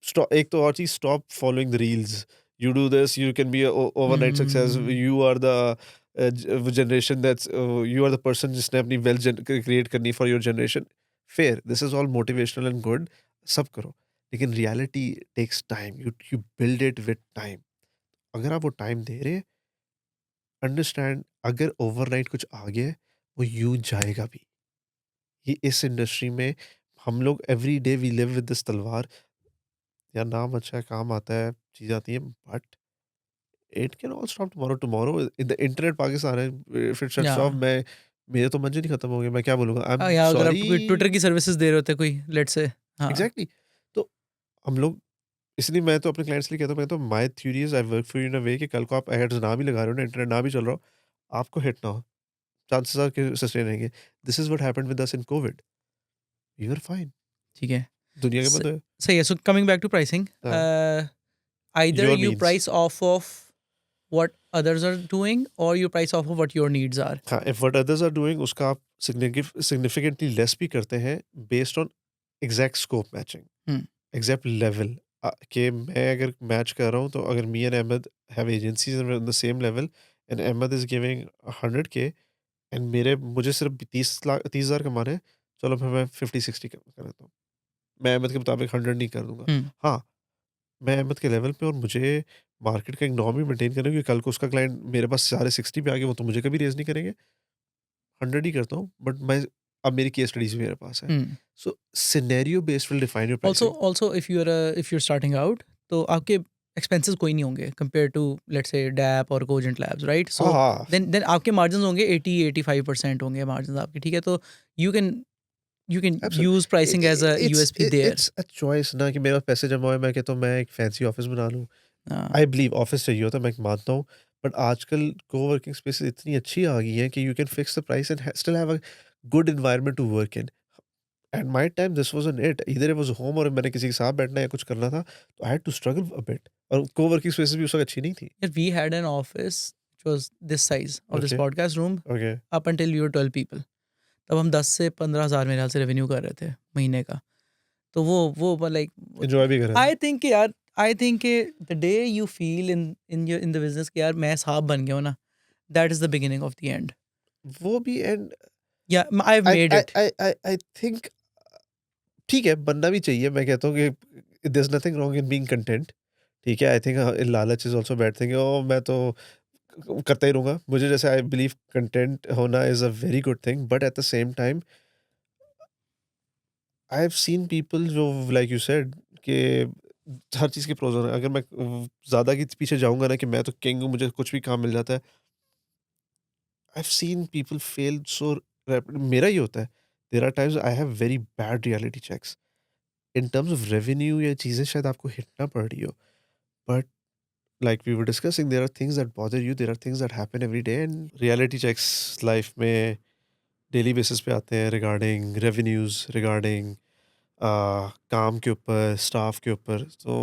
स्टॉ एक तो और चीज़ stop following the reels. You do this, you can be overnight success, hmm, you are the generation that's you are the person जिसने अपनी वेल्थ क्रिएट करनी for your generation. Fair, this is all motivational and good, सब करो। लेकिन reality takes time, you build it with time. अगर आप वो time दे रहे हैं, अंडरस्टैंड अगर ओवरनाइट कुछ आ गया है, वो यूँ जाएगा भी। ये इस इंडस्ट्री में हम लोग every day we live with this तलवार। यार नाम अच्छा है, काम आता है, चीज़ें आती हैं, but it can all stop tomorrow. Tomorrow in the internet Pakistan है, इफ इट शट्स या ऑफ मैं मेरे तो मंजे नहीं खत्म होंगे, मैं क्या बोलूँगा? आई एम या अगर आप सॉरी। कोई ट्विटर की सर्विसेज़ दे रहे होते कोई लेट्स से। हाँ, एग्ज़ैक्टली। तो हम लोग इसलिए मैं तो अपने क्लाइंट्स के लिए कहता हूँ, मैं तो my theory is I work for you in a way कि कल को आप एड्स ना भी लगा रहे हो ना, इंटरनेट ना भी चल रहा हो, आपको हिट ना हो। चांसेस आर कि सस्टेन रहेंगे। This is what happened with us in COVID. We were fine. ठीक है। दुनिया के स बंदे। सही है, so coming back to pricing, हाँ, either your you means. Price of what others are doing और you price of what your needs are. हाँ, if what others are doing उसका आप सिग्निफिकेंटली लेस भी करते हैं based on exact scope matching, hmm, exact level. कि मैं अगर मैच कर रहा हूँ तो अगर me and Ahmed have agencies on the same level and Ahmed is giving 100 के एंड मेरे मुझे सिर्फ 30,000 कमाने हैं, चलो फिर मैं 50-60 कर देता हूँ। मैं अहमद के मुताबिक 100 नहीं कर दूंगा। हुँ, हाँ, मैं अहमद के लेवल पे और मुझे मार्केट का एक नॉर्म भी मेंटेन करना है, क्योंकि कल को उसका क्लाइंट मेरे पास सारे 60 पे आ गए, वो तो मुझे कभी रेज़ नहीं करेंगे। 100 ही करता हूँ, बट मैं अब मेरी केस स्टडीज़ भी मेरे पास है। हुँ। So scenario based will define your also pricing. Also if you are starting out तो आपके एक्सपेंसेस कोई नहीं होंगे कंपेयर टू लेट्स से डैप और कोजेंट लैब्स, राइट? हाँ, सो हाँ। देन आपके मार्जिन होंगे 80-85% होंगे मार्जिन आपके, ठीक है? तो you can you can use pricing as a USP there. It's a choice ना कि मेरे पास पैसे जमा हुए, मैं कहता हूँ मैं एक फैंसी ऑफ़िस बना लूँ। आई बिलीव ऑफ़िस चाहिए होता है, मैं मानता हूँ। बट आजकल कोवर्किंग स्पेसेस इतनी अच्छी आ गई हैं कि you can fix the price and still have a good environment to work in. At my time this wasn't it. Either it was home और मैंने किसी के साथ बैठना है या कुछ करना था, तो I had to struggle a bit. और कोवर्किंग स्पेसेस भी उस वक़्त अच्छी नहीं थी। We had an office which was this size of this okay, podcast room okay. Up until we were 12 people. तब हम 10 से 15,000 मेरे ख्याल से रेवेन्यू कर रहे थे महीने का। तो वो लाइक एन्जॉय भी करा है। आई थिंक यार, I think the day you feel in the business कि यार मैं साहब बन गया हूँ ना, that is the beginning of the end. वो भी एंड या I have I made I it. I I I think ठीक है, बनना भी चाहिए। मैं कहता हूँ कि there is nothing wrong in being content. ठीक है, आई थिंक लालच is also bad thing. Oh! मैं तो करता ही रहूँगा। मुझे जैसे आई बिलीव कंटेंट होना is a very good thing, but at the same time I have seen people जो लाइक यू सेड कि हर चीज़ के प्रोस और हैं। अगर मैं ज़्यादा के पीछे जाऊँगा ना कि मैं तो किंग हूँ, मुझे कुछ भी काम मिल जाता है। I have seen people fail so rapid. मेरा ही होता है। There are times I have very bad reality checks. In terms of revenue या चीज़ें शायद आपको हिट ना पड़ रही हो, but like we were discussing, there are things that bother you, there are things that happen every day, and reality checks life में daily basis पे आते हैं रिगार्डिंग रेवेन्यूज, रिगार्डिंग काम के ऊपर, स्टाफ के ऊपर। तो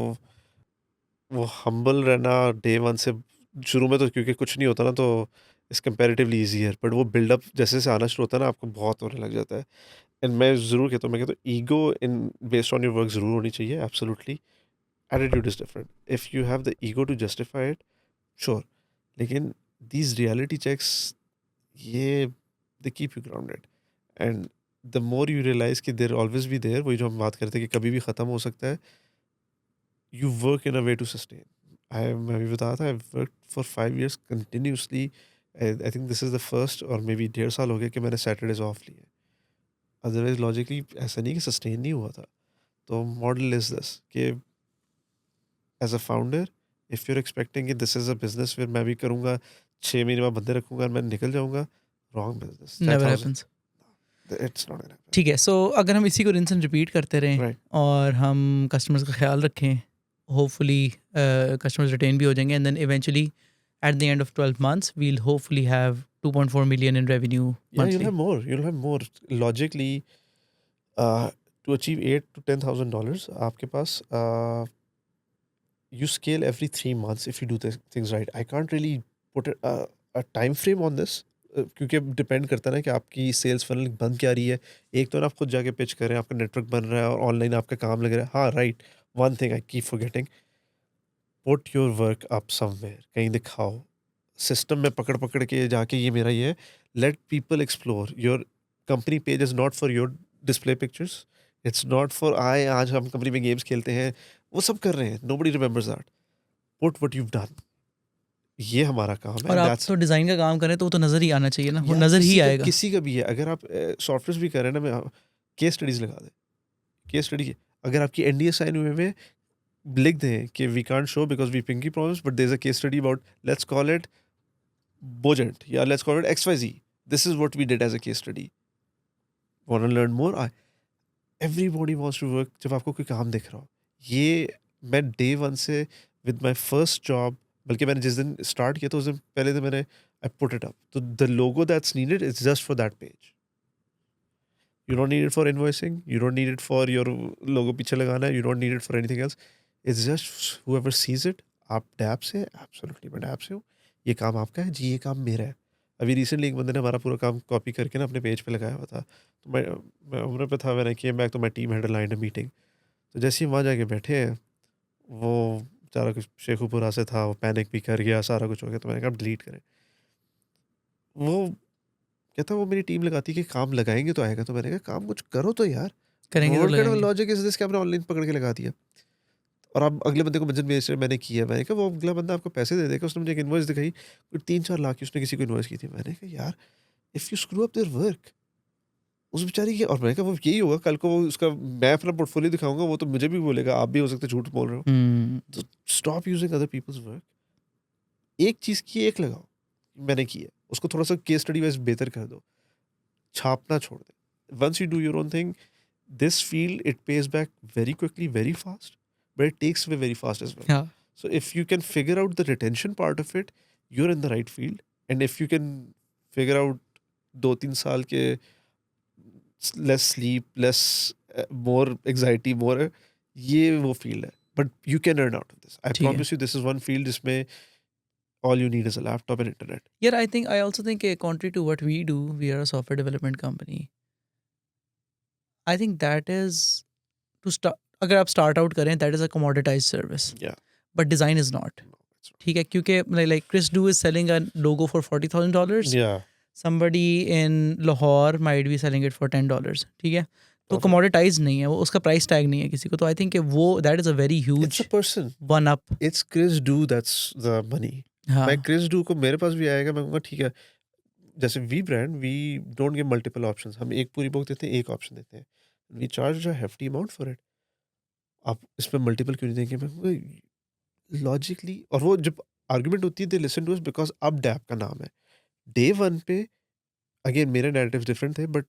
वो हम्बल रहना डे वन से शुरू में तो क्योंकि कुछ नहीं होता ना, तो इस कंपैरेटिवली ईजियर, बट वो बिल्डअप जैसे जैसे आना शुरू होता है ना, आपको बहुत होने लग जाता है। एंड मैं ज़रूर कहता हूँ, मैं कहता हूँ ego in based on your work ज़रूर होनी चाहिए, absolutely. Attitude is different. If you have the ego to justify it, sure. लेकिन दीज़ रियलिटी चेक्स, ये they keep you grounded. And the more you realise कि there always be there, वही जो हम बात करते हैं कि कभी भी ख़त्म हो सकता है, you work in a way to sustain. मैं अभी बता रहा था, I worked for 5 years continuously I think this is the first और मे बी 1.5 साल हो गया कि मैंने सैटरडेज़ ऑफ लिए। अदरवाइज़ लॉजिकली ऐसा नहीं कि सस्टेन नहीं हुआ था। तो मॉडल इज़ दिस कि as a founder if you are expecting कि दिस इज़ अ बिज़नेस फिर मैं भी करूँगा, 6 महीने में बंदे रखूँगा और मैं निकल जाऊँगा, रॉन्ग बिज़नेस। चाहे never 1000 happens. It's not gonna happen. ठीक है, सो अगर हम इसी को रिंस एंड रिपीट करते रहें राइट। और हम कस्टमर्स का ख्याल रखें, होपफुली कस्टमर्स रिटेन भी हो जाएंगे, and then eventually at the end of 12 months we'll hopefully have 2.4 million in revenue Yeah, monthly. you'll have more. Logically, to achieve 8 to $10,000 आपके पास you scale every 3 months if you do things right. I can't really put a time frame on this क्योंकि depend करता है ना कि आपकी sales funnel बन क्या रही है। एक तो ना आप खुद जाके पिच कर रहे हैं, आपका नेटवर्क बन रहा है और ऑनलाइन आपका काम लग रहा है। हाँ, right. One thing I keep forgetting, put your work up somewhere, कहीं दिखाओ। सिस्टम में पकड़ पकड़ के जाके ये मेरा ये है। Let people explore. Your company page is not for your display pictures, it's not for I आज हम कंपनी में गेम्स खेलते हैं, वो सब कर रहे हैं, nobody remembers that. Put what you done, ये हमारा काम है और एंड आप दैट्स तो डिज़ाइन का काम करें तो वो तो नज़र ही आना चाहिए ना, वो यार नज़र ही आएगा। किसी का भी है। अगर आप सॉफ्टवेयर भी कर रहे हैं ना, मैं केस स्टडीज लगा दे। केस स्टडी अगर आपकी एनडीए साइन हुए में लिख दें कि we can't show because we pinky problems but there is a case study about, let's call it Cogent या let's call it XYZ, this is what we did as a case study, want to learn more. Everybody wants to work जब आपको कोई काम दिख रहा हो। ये मैं डे वन से विद माय फर्स्ट जॉब, बल्कि मैंने जिस दिन स्टार्ट किया तो उस दिन पहले दिन मैंने आई पुट इट अप, तो the logo that's needed is just for that page. You don't need it for invoicing. You don't need it for your logo पीछे लगाना है. You don't need it for anything else. It's just whoever sees it. आप dab से, absolutely मैं dab से हूँ, ये काम आपका है जी, ये काम मेरा है। अभी रिसेंटली एक बंदे ने हमारा पूरा काम कॉपी करके ना अपने पेज पे लगाया हुआ था, तो मैं उम्र पे था, मैंने किया बैक तो my team had line a meeting. तो जैसे ही वहाँ जाके बैठे हैं, वो सारा कुछ शेखुपुरा से था, वो पैनिक भी कर गया, सारा कुछ हो गया, तो मैंने कहा डिलीट करें। वो कहता वो मेरी टीम लगाती है कि काम लगाएंगे तो आएगा, तो मैंने कहा काम कुछ करो तो यार। करेंगे तो व्हाट काइंड ऑफ लगाएँगे। लॉजिक इज दिस कि आपने ऑनलाइन पकड़ के लगा दिया और आप अगले बंदे को मंजन भेज रहे हैं, मैंने किया। मैंने कहा वो अगला बंदा आपको पैसे दे देगा। उसने मुझे एक इनवॉइस दिखाई, कोई 3-4 लाख की उसने किसी को इनवॉइस की थी। मैंने कहा यार, if you screw up their work, उस बेचारी की। और मैंने कहा वो यही होगा कल को, वो उसका मैं अपना पोर्टफोलियो दिखाऊंगा, वो तो मुझे भी बोलेगा आप भी हो सकते झूठ बोल रहे हो। हुँ, तो stop using other people's work. एक चीज की एक लगाओ, मैंने किया उसको थोड़ा सा केस स्टडी वाइज बेहतर कर दो, छापना छोड़ दे। Once you do your own thing, this field it pays back very quickly, very fast, but it takes away very fast as well. हाँ, So if you can figure out the retention part of it, you're in the right field. And if you can figure out 2-3 साल के less sleep, less more anxiety, more, ये वो field है. But you can earn out of this. I ठीक है। promise you, this is one field जिसमें all you need is a laptop and internet. यार I also think contrary to what we do, we are a software development company. I think that is to start, अगर आप start out करें that is a commoditized service, Yeah. But design is not. No, that's not. ठीक है, क्योंकि like Chris Do is selling a logo for $40,000, Yeah. somebody in Lahore might be selling it for $10, ठीक है? तो Perfect. कमोडिटाइज़ नहीं है वो, उसका प्राइस टैग नहीं है किसी को, तो आई थिंक कि वो that is a very It's huge a person. One up. It's Chris Do that's the money. मैं हाँ, क्रिस डू को मेरे पास भी आएगा, मैं कहूँगा ठीक है। जैसे we brand, we don't give multiple options. हम एक पूरी बुक देते हैं, एक ऑप्शन देते हैं। We charge a hefty amount for it. आप इसमें मल्टीपल क्यों नहीं देंगे? मैं कहूँगा लॉजिकली। और वो जब आर्गुमेंट होती है, they listen to us because अब डैप का नाम है। डे 1 पे अगेन मेरे नैरेटिव्स डिफरेंट थे, but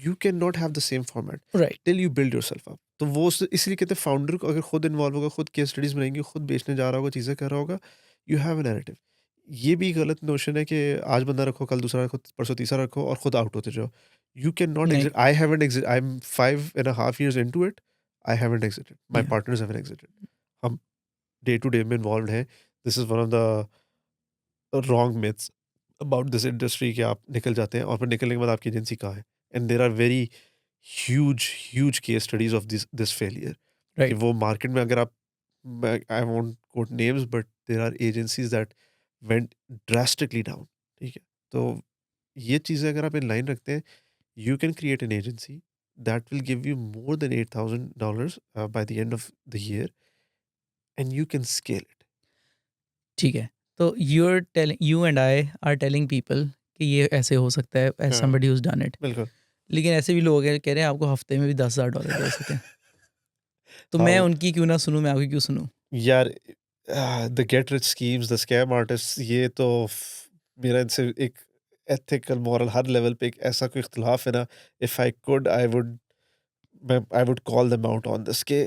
you can not have the same format right. Till you build yourself up. तो वो इसलिए कहते हैं फाउंडर को अगर खुद इन्वॉल्व होगा, खुद केस स्टडीज बनाएंगे, खुद बेचने जा रहा होगा, चीज़ें कर रहा होगा, यू हैव अ नैरेटिव। ये भी गलत नोशन है कि आज बंदा रखो, कल दूसरा रखो, परसों तीसरा रखो और खुद आउट होते जाओ। यू कैन नॉट नहीं, exit. I haven't exit. I am 5.5 years into it. I haven't exited, my या पार्टनर्स हैवंट एग्जिटेड। हम डे टू डे में इन्वॉल्व हैं। This is one of the wrong myths about this industry कि आप निकल जाते हैं और फिर निकलने के बाद आपकी एजेंसी कहाँ है। And there are very huge case studies of this this failure कि राइट। वो मार्केट में अगर आप, I won't quote names, but there are agencies that went drastically down. ठीक है, तो ये चीज़ें अगर आप इन लाइन रखते हैं, you can create an agency that will give you more than $8,000 by the end of the year and you can scale it. ठीक है। तो you and I R telling people कि ये ऐसे हो सकता है एज हाँ, समबडी हुज डन इट, बिल्कुल। लेकिन ऐसे भी लोग हैं कह रहे हैं आपको हफ्ते में भी $10,000 दे सकते हैं। तो हाँ, मैं उनकी क्यों ना सुनूं, मैं आपकी क्यों सुनूं? यार the get rich schemes, the scam artist, ये तो मेरा इनसे एक एथिकल, मॉरल हर लेवल पे एक ऐसा कोई इख्तिलाफ है ना, if I could I would call them out on this के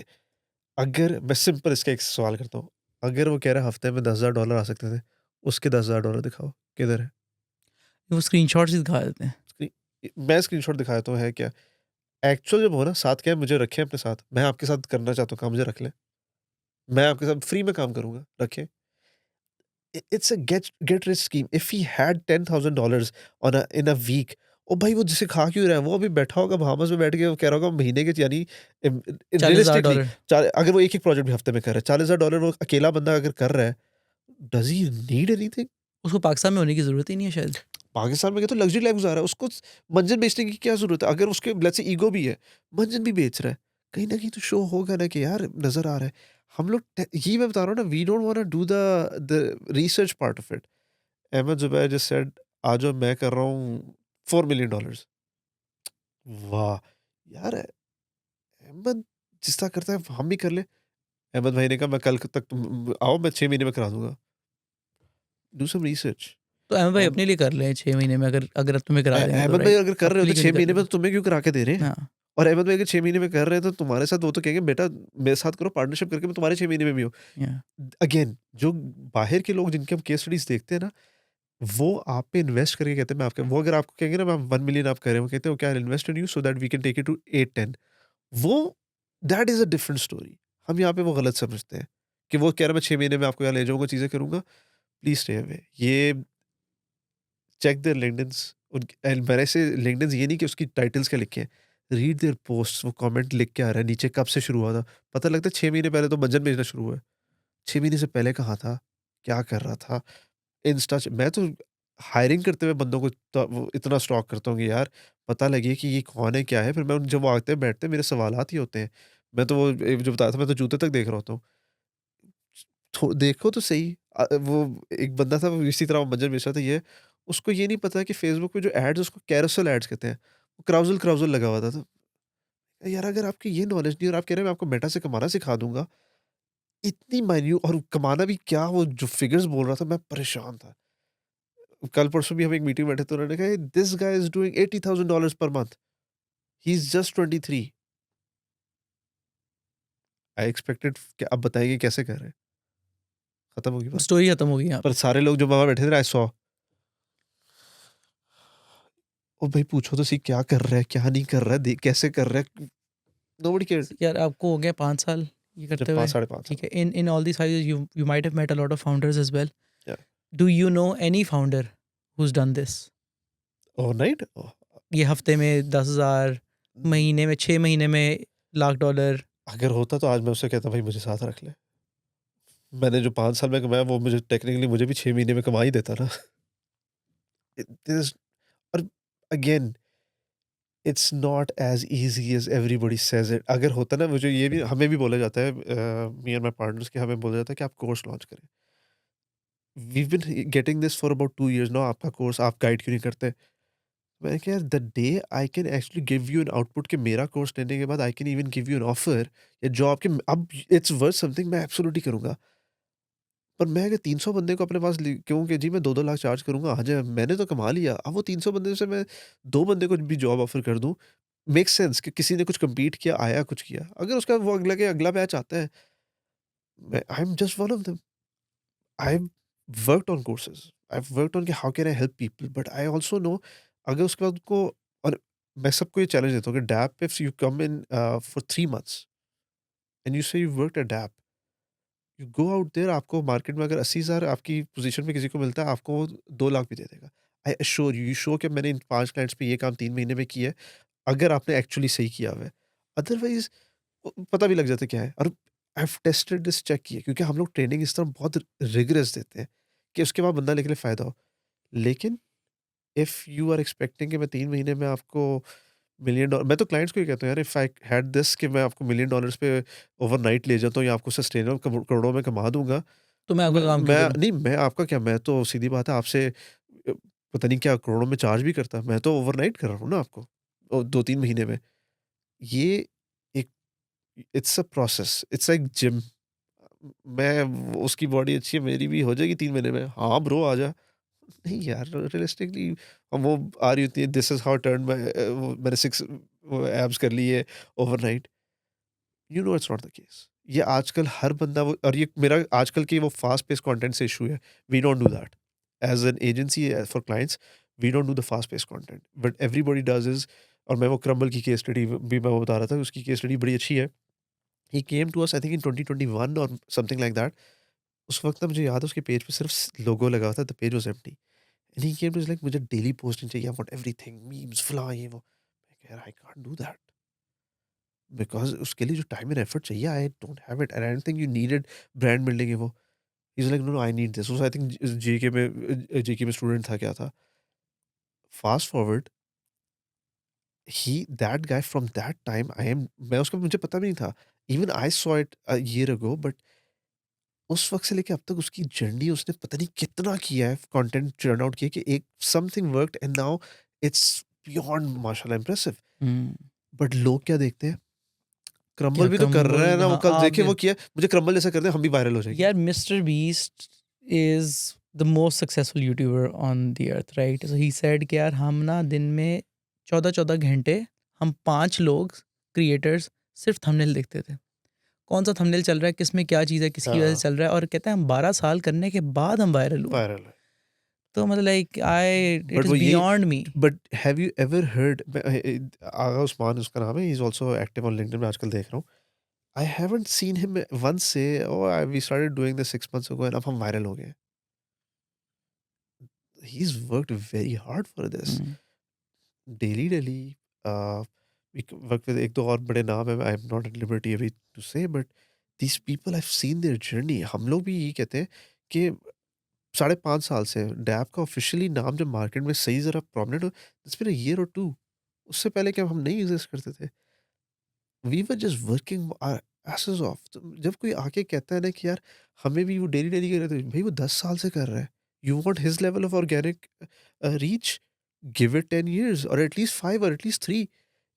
अगर मैं सिंपल इसका एक सवाल करता हूँ, अगर वो कह रहा है हफ्ते में $10,000 आ सकते थे, उसके $10,000 दिखाओ, किधर है? वो स्क्रीनशॉट्स ही दिखा देते हैं। स्क्री मैं स्क्रीनशॉट दिखाया तो है क्या? एक्चुअल जब हो ना, साथ क्या है, मुझे रखें अपने साथ, मैं आपके साथ करना चाहता हूँ काम, मुझे रख लें। मैं आपके साथ फ्री में काम करूँगा, रखें। It's a get rich scheme. If he had $10,000 on a in a week, ओ भाई वो जिसे खा क्यों रहा है? वो अभी बैठा होगा बहामास में बैठ के, वो कह रहा होगा महीने के, यानी चालीस हजार रियलिस्टिकली डॉलर अगर वो एक-एक प्रोजेक्ट भी हफ्ते में कर रहा है, $40,000 वो अकेला बंदा अगर कर रहा है, डज़ ही नीड एनीथिंग? उसको पाकिस्तान में होने की ज़रूरत ही नहीं है शायद। पाकिस्तान में क्या, तो लग्ज़री लाइफ़ गुज़ार रहा है, उसको मंजन बेचने की क्या ज़रूरत है? अगर उसके लेट्स से ईगो भी है, मंजन भी बेच रहा है, कहीं न कहीं तो शो होगा ना कि यार नज़र आ रहा है। हम लोग यही मैं बता रहा हूँ ना, we don't want to do the research part of it. Ahmed Zubair just said, आज जो मैं कर रहा हूँ $4 मिलियन। वाह! यार अहमद जिस तरह करता है हम भी कर लें। अहमद भाई ने कहा मैं कल तक तुम आओ, मैं 6 महीने में करा दूँगा। Do some research. तो अहमद भाई अहम अपने लिए कर लें 6 महीने में, अगर अगर तुम्हें करा दें तो, अहमद भाई राइट? अगर कर रहे हो अपने तो लिए क्यों 6 नहीं कर महीने में तो लेते? तुम्हें क्यों करा के दे रहे हैं? हाँ। और अहमद भाई अगर 6 महीने में कर रहे हैं तो तुम्हारे साथ वो तो कहेंगे बेटा मेरे साथ करो, पार्टनरशिप करके मैं तुम्हारे 6 महीने में भी हूँ। या अगेन जो बाहर के लोग जिनके हम केस स्टडीज़ देखते हैं ना, वो आप पे इन्वेस्ट करके कहते हैं मैं आपके, वो अगर आपको कहेंगे ना मैम 1 मिलियन आप कर रहे हो, वो कहते हैं okay I will invest in you so that we can take it to 8-10। वो that is a different story. हम यहाँ पे वो गलत समझते हैं कि वो कह रहा है मैं 6 महीने में आपको यहाँ ले जाऊँगा, चीज़ें करूँगा, प्लीज़ स्टे अवे। ये चेक देयर लिंक्डइन्स, उन एंड मैंने से लिंक्डइन्स ये नहीं कि उसकी टाइटल्स क्या लिखे हैं। रीड देयर पोस्ट्स, वो कमेंट लिख के आ रहा है नीचे, कब से शुरू हुआ था। पता लगता है 6 महीने पहले तो मंजन भेजना शुरू हुआ है। 6 महीने से पहले कहाँ था? क्या कर रहा था? इंस्टा च मैं तो हायरिंग करते हुए बंदों को तो वो इतना स्टॉक करता हूँ कि यार पता लगे कि ये कौन है, क्या है? फिर मैं उन जब वो आते हैं, बैठते हैं, मेरे सवालात ही होते हैं। मैं तो वो जो बताया था, मैं तो जूते तक देख रहा होता हूँ। थो देखो तो सही। वो एक बंदा था, वो इसी तरह वो मंजर बेच रहा था, ये उसको ये नहीं पता कि फ़ेसबुक पे जो एड्स, उसको कैरोसेल एड्स कहते हैं। वो क्राउज़ल-क्राउज़ल लगा हुआ था। तो यार अगर आपकी ये नॉलेज नहीं है और आप कह रहे हैं मैं आपको मेटा से कमाना सिखा दूँगा, इतनी माइन्यूट, और कमाना भी क्या, वो जो फ़िगर्स बोल रहा था, मैं परेशान था। कल परसों भी हम एक मीटिंग में बैठे तो उन्होंने कहा this guy is doing $80,000 per month. He is just 23। I expected कि अब बताइए कैसे कर रहे हैं? खत्म होगी बात। स्टोरी खत्म हो गई यहाँ पर पे। सारे लोग जो वहाँ बैठे थे ना, आई सॉ, ओ भाई पूछो तो सही क्या कर रहा है, क्या नहीं कर रहा है, कैसे कर रहा है? Nobody cared. यार आपको हो गया 5 साल ये जब करते 5 हुए। साढ़े 5 ठीक साल। है, in in all this 5 you you might have met a lot of founders as well. या do you know any founder who's done this? Overnight? ये हफ्ते में 10,000, महीने में 6 महीने में $1,00,000। अगर होता तो आज मैं उससे कहता भाई मुझे साथ रख ले। मैंने जो 5 साल में कमाया वो मुझे टेक्निकली मुझे भी 6 महीने में कमा ही देता ना। इट इज़, और again it's not as easy as everybody says it. अगर होता ना, मुझे ये भी हमें भी बोला जाता है, मी एंड माय पार्टनर्स, कि हमें बोला जाता है कि आप कोर्स लॉन्च करें। We have been getting this for about 2 years now, आपका कोर्स आप गाइड क्यों नहीं करते? मैंने कहा यार the day I can actually give you an output कि मेरा कोर्स लेने के बाद I can even give you an offer या जॉब के, अब इट्स वर्थ समथिंग, मैं एब्सोल्युटली करूँगा। पर मैं अगर 300 बंदे को अपने पास कहूँ कि जी मैं 2-2 लाख चार्ज करूँगा, आ जाए, मैंने तो कमा लिया। अब वो 300 बंदे से मैं 2 बंदे को भी जॉब ऑफर कर दूँ, मेक सेंस कि किसी ने कुछ कम्पीट किया, आया, कुछ किया। अगर उसका वो अगला के अगला बैच आता है, मैं I am just one of them. I have worked on courses. I have worked on कि how can I help people, but I also know अगर उसके बाद उनको, और मैं सबको ये चैलेंज देता हूँ कि डैप if you come in for 3 months and you say you worked at डैप, यू गो आउट देयर, आपको मार्केट में अगर 80,000 आपकी पोज़ीशन में किसी को मिलता है, आपको वो 2 लाख भी दे देगा। आई एश्योर यू, यू शो कि मैंने इन 5 क्लाइंट्स पे ये काम 3 महीने में किया है, अगर आपने एक्चुअली सही किया हुआ है। अदरवाइज़ पता भी लग जाता है क्या है, और I have tested this, check किया, क्योंकि हम लोग ट्रेनिंग इस तरह बहुत रिगरस देते हैं कि उसके बाद बंदा निकले फ़ायदा हो। लेकिन इफ यू आर एक्सपेक्टिंग कि मैं 3 महीने में आपको मिलियन डॉलर, मैं तो क्लाइंट्स को ही कहता हूँ यार, इफ आई हैड दिस कि मैं आपको $1 मिलियन पे ओवरनाइट ले जाता हूँ या आपको सस्टेनेबल करोड़ों में कमा दूँगा, तो मैं आपका काम क्यों मैं करूँ? नहीं, मैं आपका क्या, मैं तो सीधी बात है आपसे पता नहीं क्या करोड़ों में चार्ज भी करता। मैं तो ओवरनाइट कर रहा हूँ ना आपको 2-3 महीने में। ये एक it's a process, it's like gym. उसकी बॉडी अच्छी है, मेरी भी हो जाएगी 3 महीने में। हाँ ब्रो आजा। नहीं यार, रियलिस्टिकली वो आ रही होती है, दिस इज़ हाउ टर्न वो मैंने 6 वो एब्स कर ली है overnight. You know it's not the case. ये आजकल हर बंदा वो, और ये मेरा आजकल की वो फास्ट पेस कंटेंट से इशू है। We don't do that as an agency for clients. We don't do the fast pace content but everybody does is. और मैं वो क्रम्बल की केस स्टडी भी मैं वो बता रहा था, उसकी केस स्टडी बड़ी अच्छी है। ही came to us I think in 2021 और समथिंग लाइक दैट। उस वक्त ना मुझे याद है उसके पेज पे सिर्फ लोगो लगा हुआ था, the page was empty and he came to like मुझे डेली पोस्टिंग चाहिए, आई वांट एवरीथिंग मीम्स फलाना ये वो। मैं कह रहा I can't do that because उसके लिए जो टाइम एंड एफर्ट चाहिए I don't have it and I don't think you needed brand building है वो। He is like no no I need this. I think JK में student था क्या था। Fast forward he that guy from that time I am मैं उसका मुझे पता भी नहीं था। Even I saw it a year ago but उस वक़्त से लेके अब तक उसकी जर्नी उसने पता नहीं कितना किया है, कंटेंट चर्न आउट किया कि एक something worked and now it's beyond माशाल्लाह इम्प्रेसिव। हुँ। बट लोग क्या देखते हैं? क्रम्बल क्या भी तो कर रहा है क्रम्बल ना, वो हाँ, कल देखिए ऑब्वियस वो किया, मुझे क्रम्बल जैसा कर दे हम भी वायरल हो जाएँगे। यार mister beast is the most successful YouTuber on the earth right? So he said कि यार हम ना दिन में 14-14 घंटे हम 5 लोग क्रिएटर्स सिर्फ़ थंबनेल देखते थे। कौन-सा थंबनेल चल रहा है, किसमें क्या चीज़ है, किसकी वजह से हाँ, चल रहा है और कहते हैं हम 12 साल करने के बाद हम वायरल हुए। वायरल है। तो मतलब like I it but is वो ये beyond me. But have you ever heard Agha Usman उसका नाम है, he is also active on LinkedIn, मैं आजकल देख रहा हूँ। I haven't seen him once say oh we started doing this 6 months ago and अब हम वायरल हो गए। He is worked very hard for this. Hmm. Daily uh, एक वक़्त में 1-2 और बड़े नाम हैं, I am not at liberty अभी टू से but these people I have scene their journey. हम लोग भी यही कहते हैं कि साढ़े 5 साल से डैब का ऑफ़िशियली नाम जब मार्केट में सही ज़रा प्रोमिनेंट हो, इट्स बीन अ ईयर और 2। उससे पहले क्या हम नहीं एग्ज़िस्ट करते थे? We were just working our asses off. तो जब कोई आके कहता है ना कि यार हमें भी वो डेली कर रहे थे, भाई वो 10 साल से कर रहा है। You want his level of organic reach, give it 10 years और एटलीस्ट 5 और at least 3।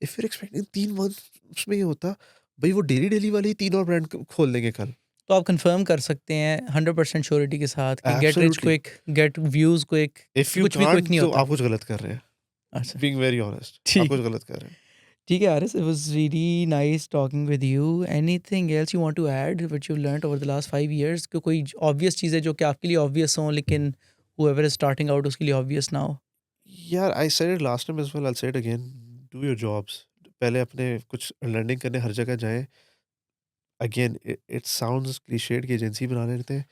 If you are expecting 3 months में ये होता, भाई वो डेली वाले ही 3 और ब्रांड खोल देंगे कल। तो आप कन्फर्म कर सकते हैं 100% श्योरिटी के साथ कि get rich absolutely. Quick, gate views quick, if you कुछ भी क्विक कांट नहीं तो होता। आप कुछ गलत कर रहे हैं। अच्छा, बीइंग वेरी ऑनेस्ट आप ठीक कुछ है। गलत कर रहे हैं। ठीक है Aaris, it was really nice talking with you. Anything else you want to add which you learnt over the last 5 years? कोई obvious चीज़ है जो कि आपके लिए obvious हो लेकिन whoever is starting out उसके लिए obvious ना हो? यार I said it last time as well, I will say it again, do your jobs. पहले अपने कुछ लर्निंग करने हर जगह जाएँ। अगेन इट साउंड्स क्लीशेड कि एजेंसी बना लेते हैं।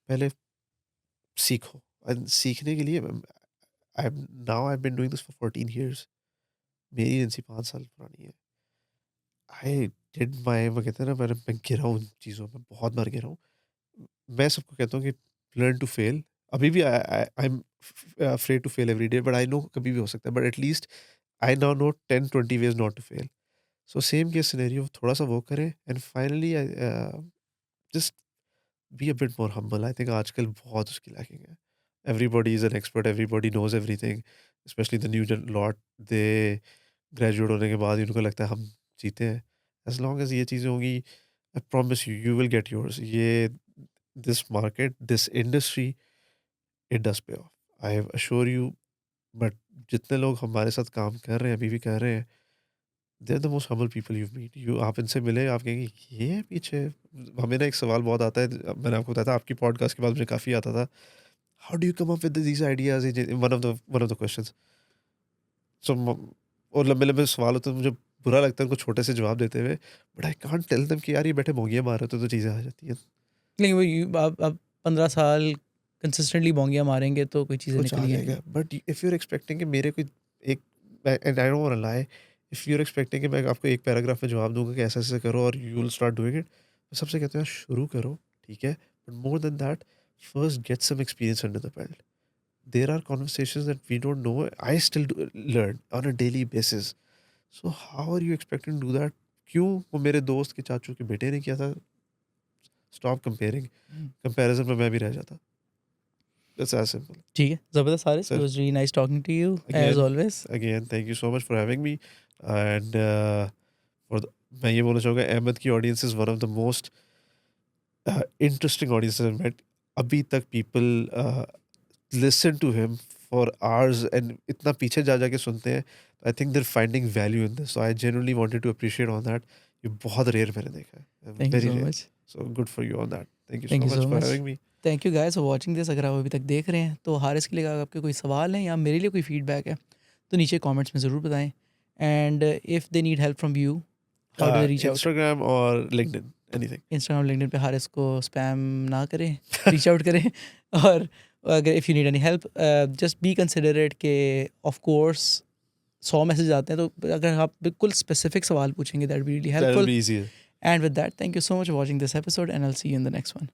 पहले सीखो एंड सीखने के लिए I now I have been doing this for 14 years. मेरी एजेंसी 5 साल पुरानी है। आई डिड माय वो कहते हैं ना, मैं गिरा हूँ उन चीज़ों में, बहुत बार गिरा हूँ। मैं सबको कहता हूँ कि लर्न टू फेल। अभी भी I am afraid to fail every day but I know कभी भी हो सकता है but at least I now know 10-20 ways not to fail. So same case scenario थोड़ा-सा वो करें and finally just be a bit more humble. I think आजकल बहुत उसकी लैकिंग है। Everybody is an expert, everybody knows everything, specially the new gen lot. They graduate होने के बाद ही उनको लगता है हम जीते हैं। एज़ लॉन्ग एज़ ये चीज़ें होंगी, I promise you, you will get yours. ये this market, this industry, it does pay off. I assure you. But जितने लोग हमारे साथ काम कर रहे हैं, अभी भी कर रहे हैं, they are the most humble people you meet. You आप इनसे मिले, आप कहेंगे ये है पीछे। हमें ना एक सवाल बहुत आता है, मैंने आपको बताया था आपकी पॉडकास्ट के बाद मुझे काफ़ी आता था। How do you come up with these ideas? One of the questions. So म और लंबे-लंबे सवाल होते हैं, मुझे बुरा लगता है उनको छोटे से जवाब देते हुए, but I can't tell them कि यार ये बैठे भोंगिया मार रहे हो तो चीज़ें आ जाती हैं। लेकिन वो आप 15 साल कंसिस्टेंटली बोंगियाँ मारेंगे तो कोई चीज़ें कुछ निकल आ ही जाएगा। आएँगी। But if you are expecting कि मेरे कोई एक and I don't want to lie, if you are expecting कि मैं आपको एक पैराग्राफ में जवाब दूँगा कि ऐसे-ऐसे करो और you will start doing it. मैं सबसे कहता हूँ शुरू करो, ठीक है? But more than that, first get some experience under the belt. There are conversations that we don't know, I still do learn on a daily basis. So how are you expecting to do that? क्यों? वो मेरे दोस्त के चाचू के बेटे ने किया था, स्टॉप कंपेयरिंग, कंपैरिजन में मैं भी रह जाता। It's as simple. ठीक है, ज़बरदस्त Haris, it sir, was really nice talking to you as again always. Again thank you so much for having me and for the मैं ये बोलना चाहूँगा अहमद की audience is one of the most interesting audiences I've met. अभी तक people listen to him for hours and इतना पीछे जा जाके सुनते हैं. I think they're finding value in this. So I genuinely wanted to appreciate on that. ये बहुत rare मैंने देखा है. Thank you Very so rare. Much. So good for you on that. Thank you thank so you much so for much. having me. Thank you guys for watching this. अगर आप अभी तक देख रहे हैं तो हारिस के लिए अगर आपके कोई सवाल हैं या मेरे लिए कोई फीडबैक है तो नीचे कमेंट्स में ज़रूर बताएं। And if they need help from you, how do they reach out? Instagram or LinkedIn, anything. Instagram LinkedIn पे हारिस को स्पैम ना करें, रीच आउट करें। और अगर if you need any help just be considerate के ऑफ कोर्स 100 मैसेज आते हैं, तो अगर आप बिल्कुल स्पेसिफिक सवाल पूछेंगे that be really That'll helpful. be easier. And with that, thank you so much for watching this episode and I will see you in the next one.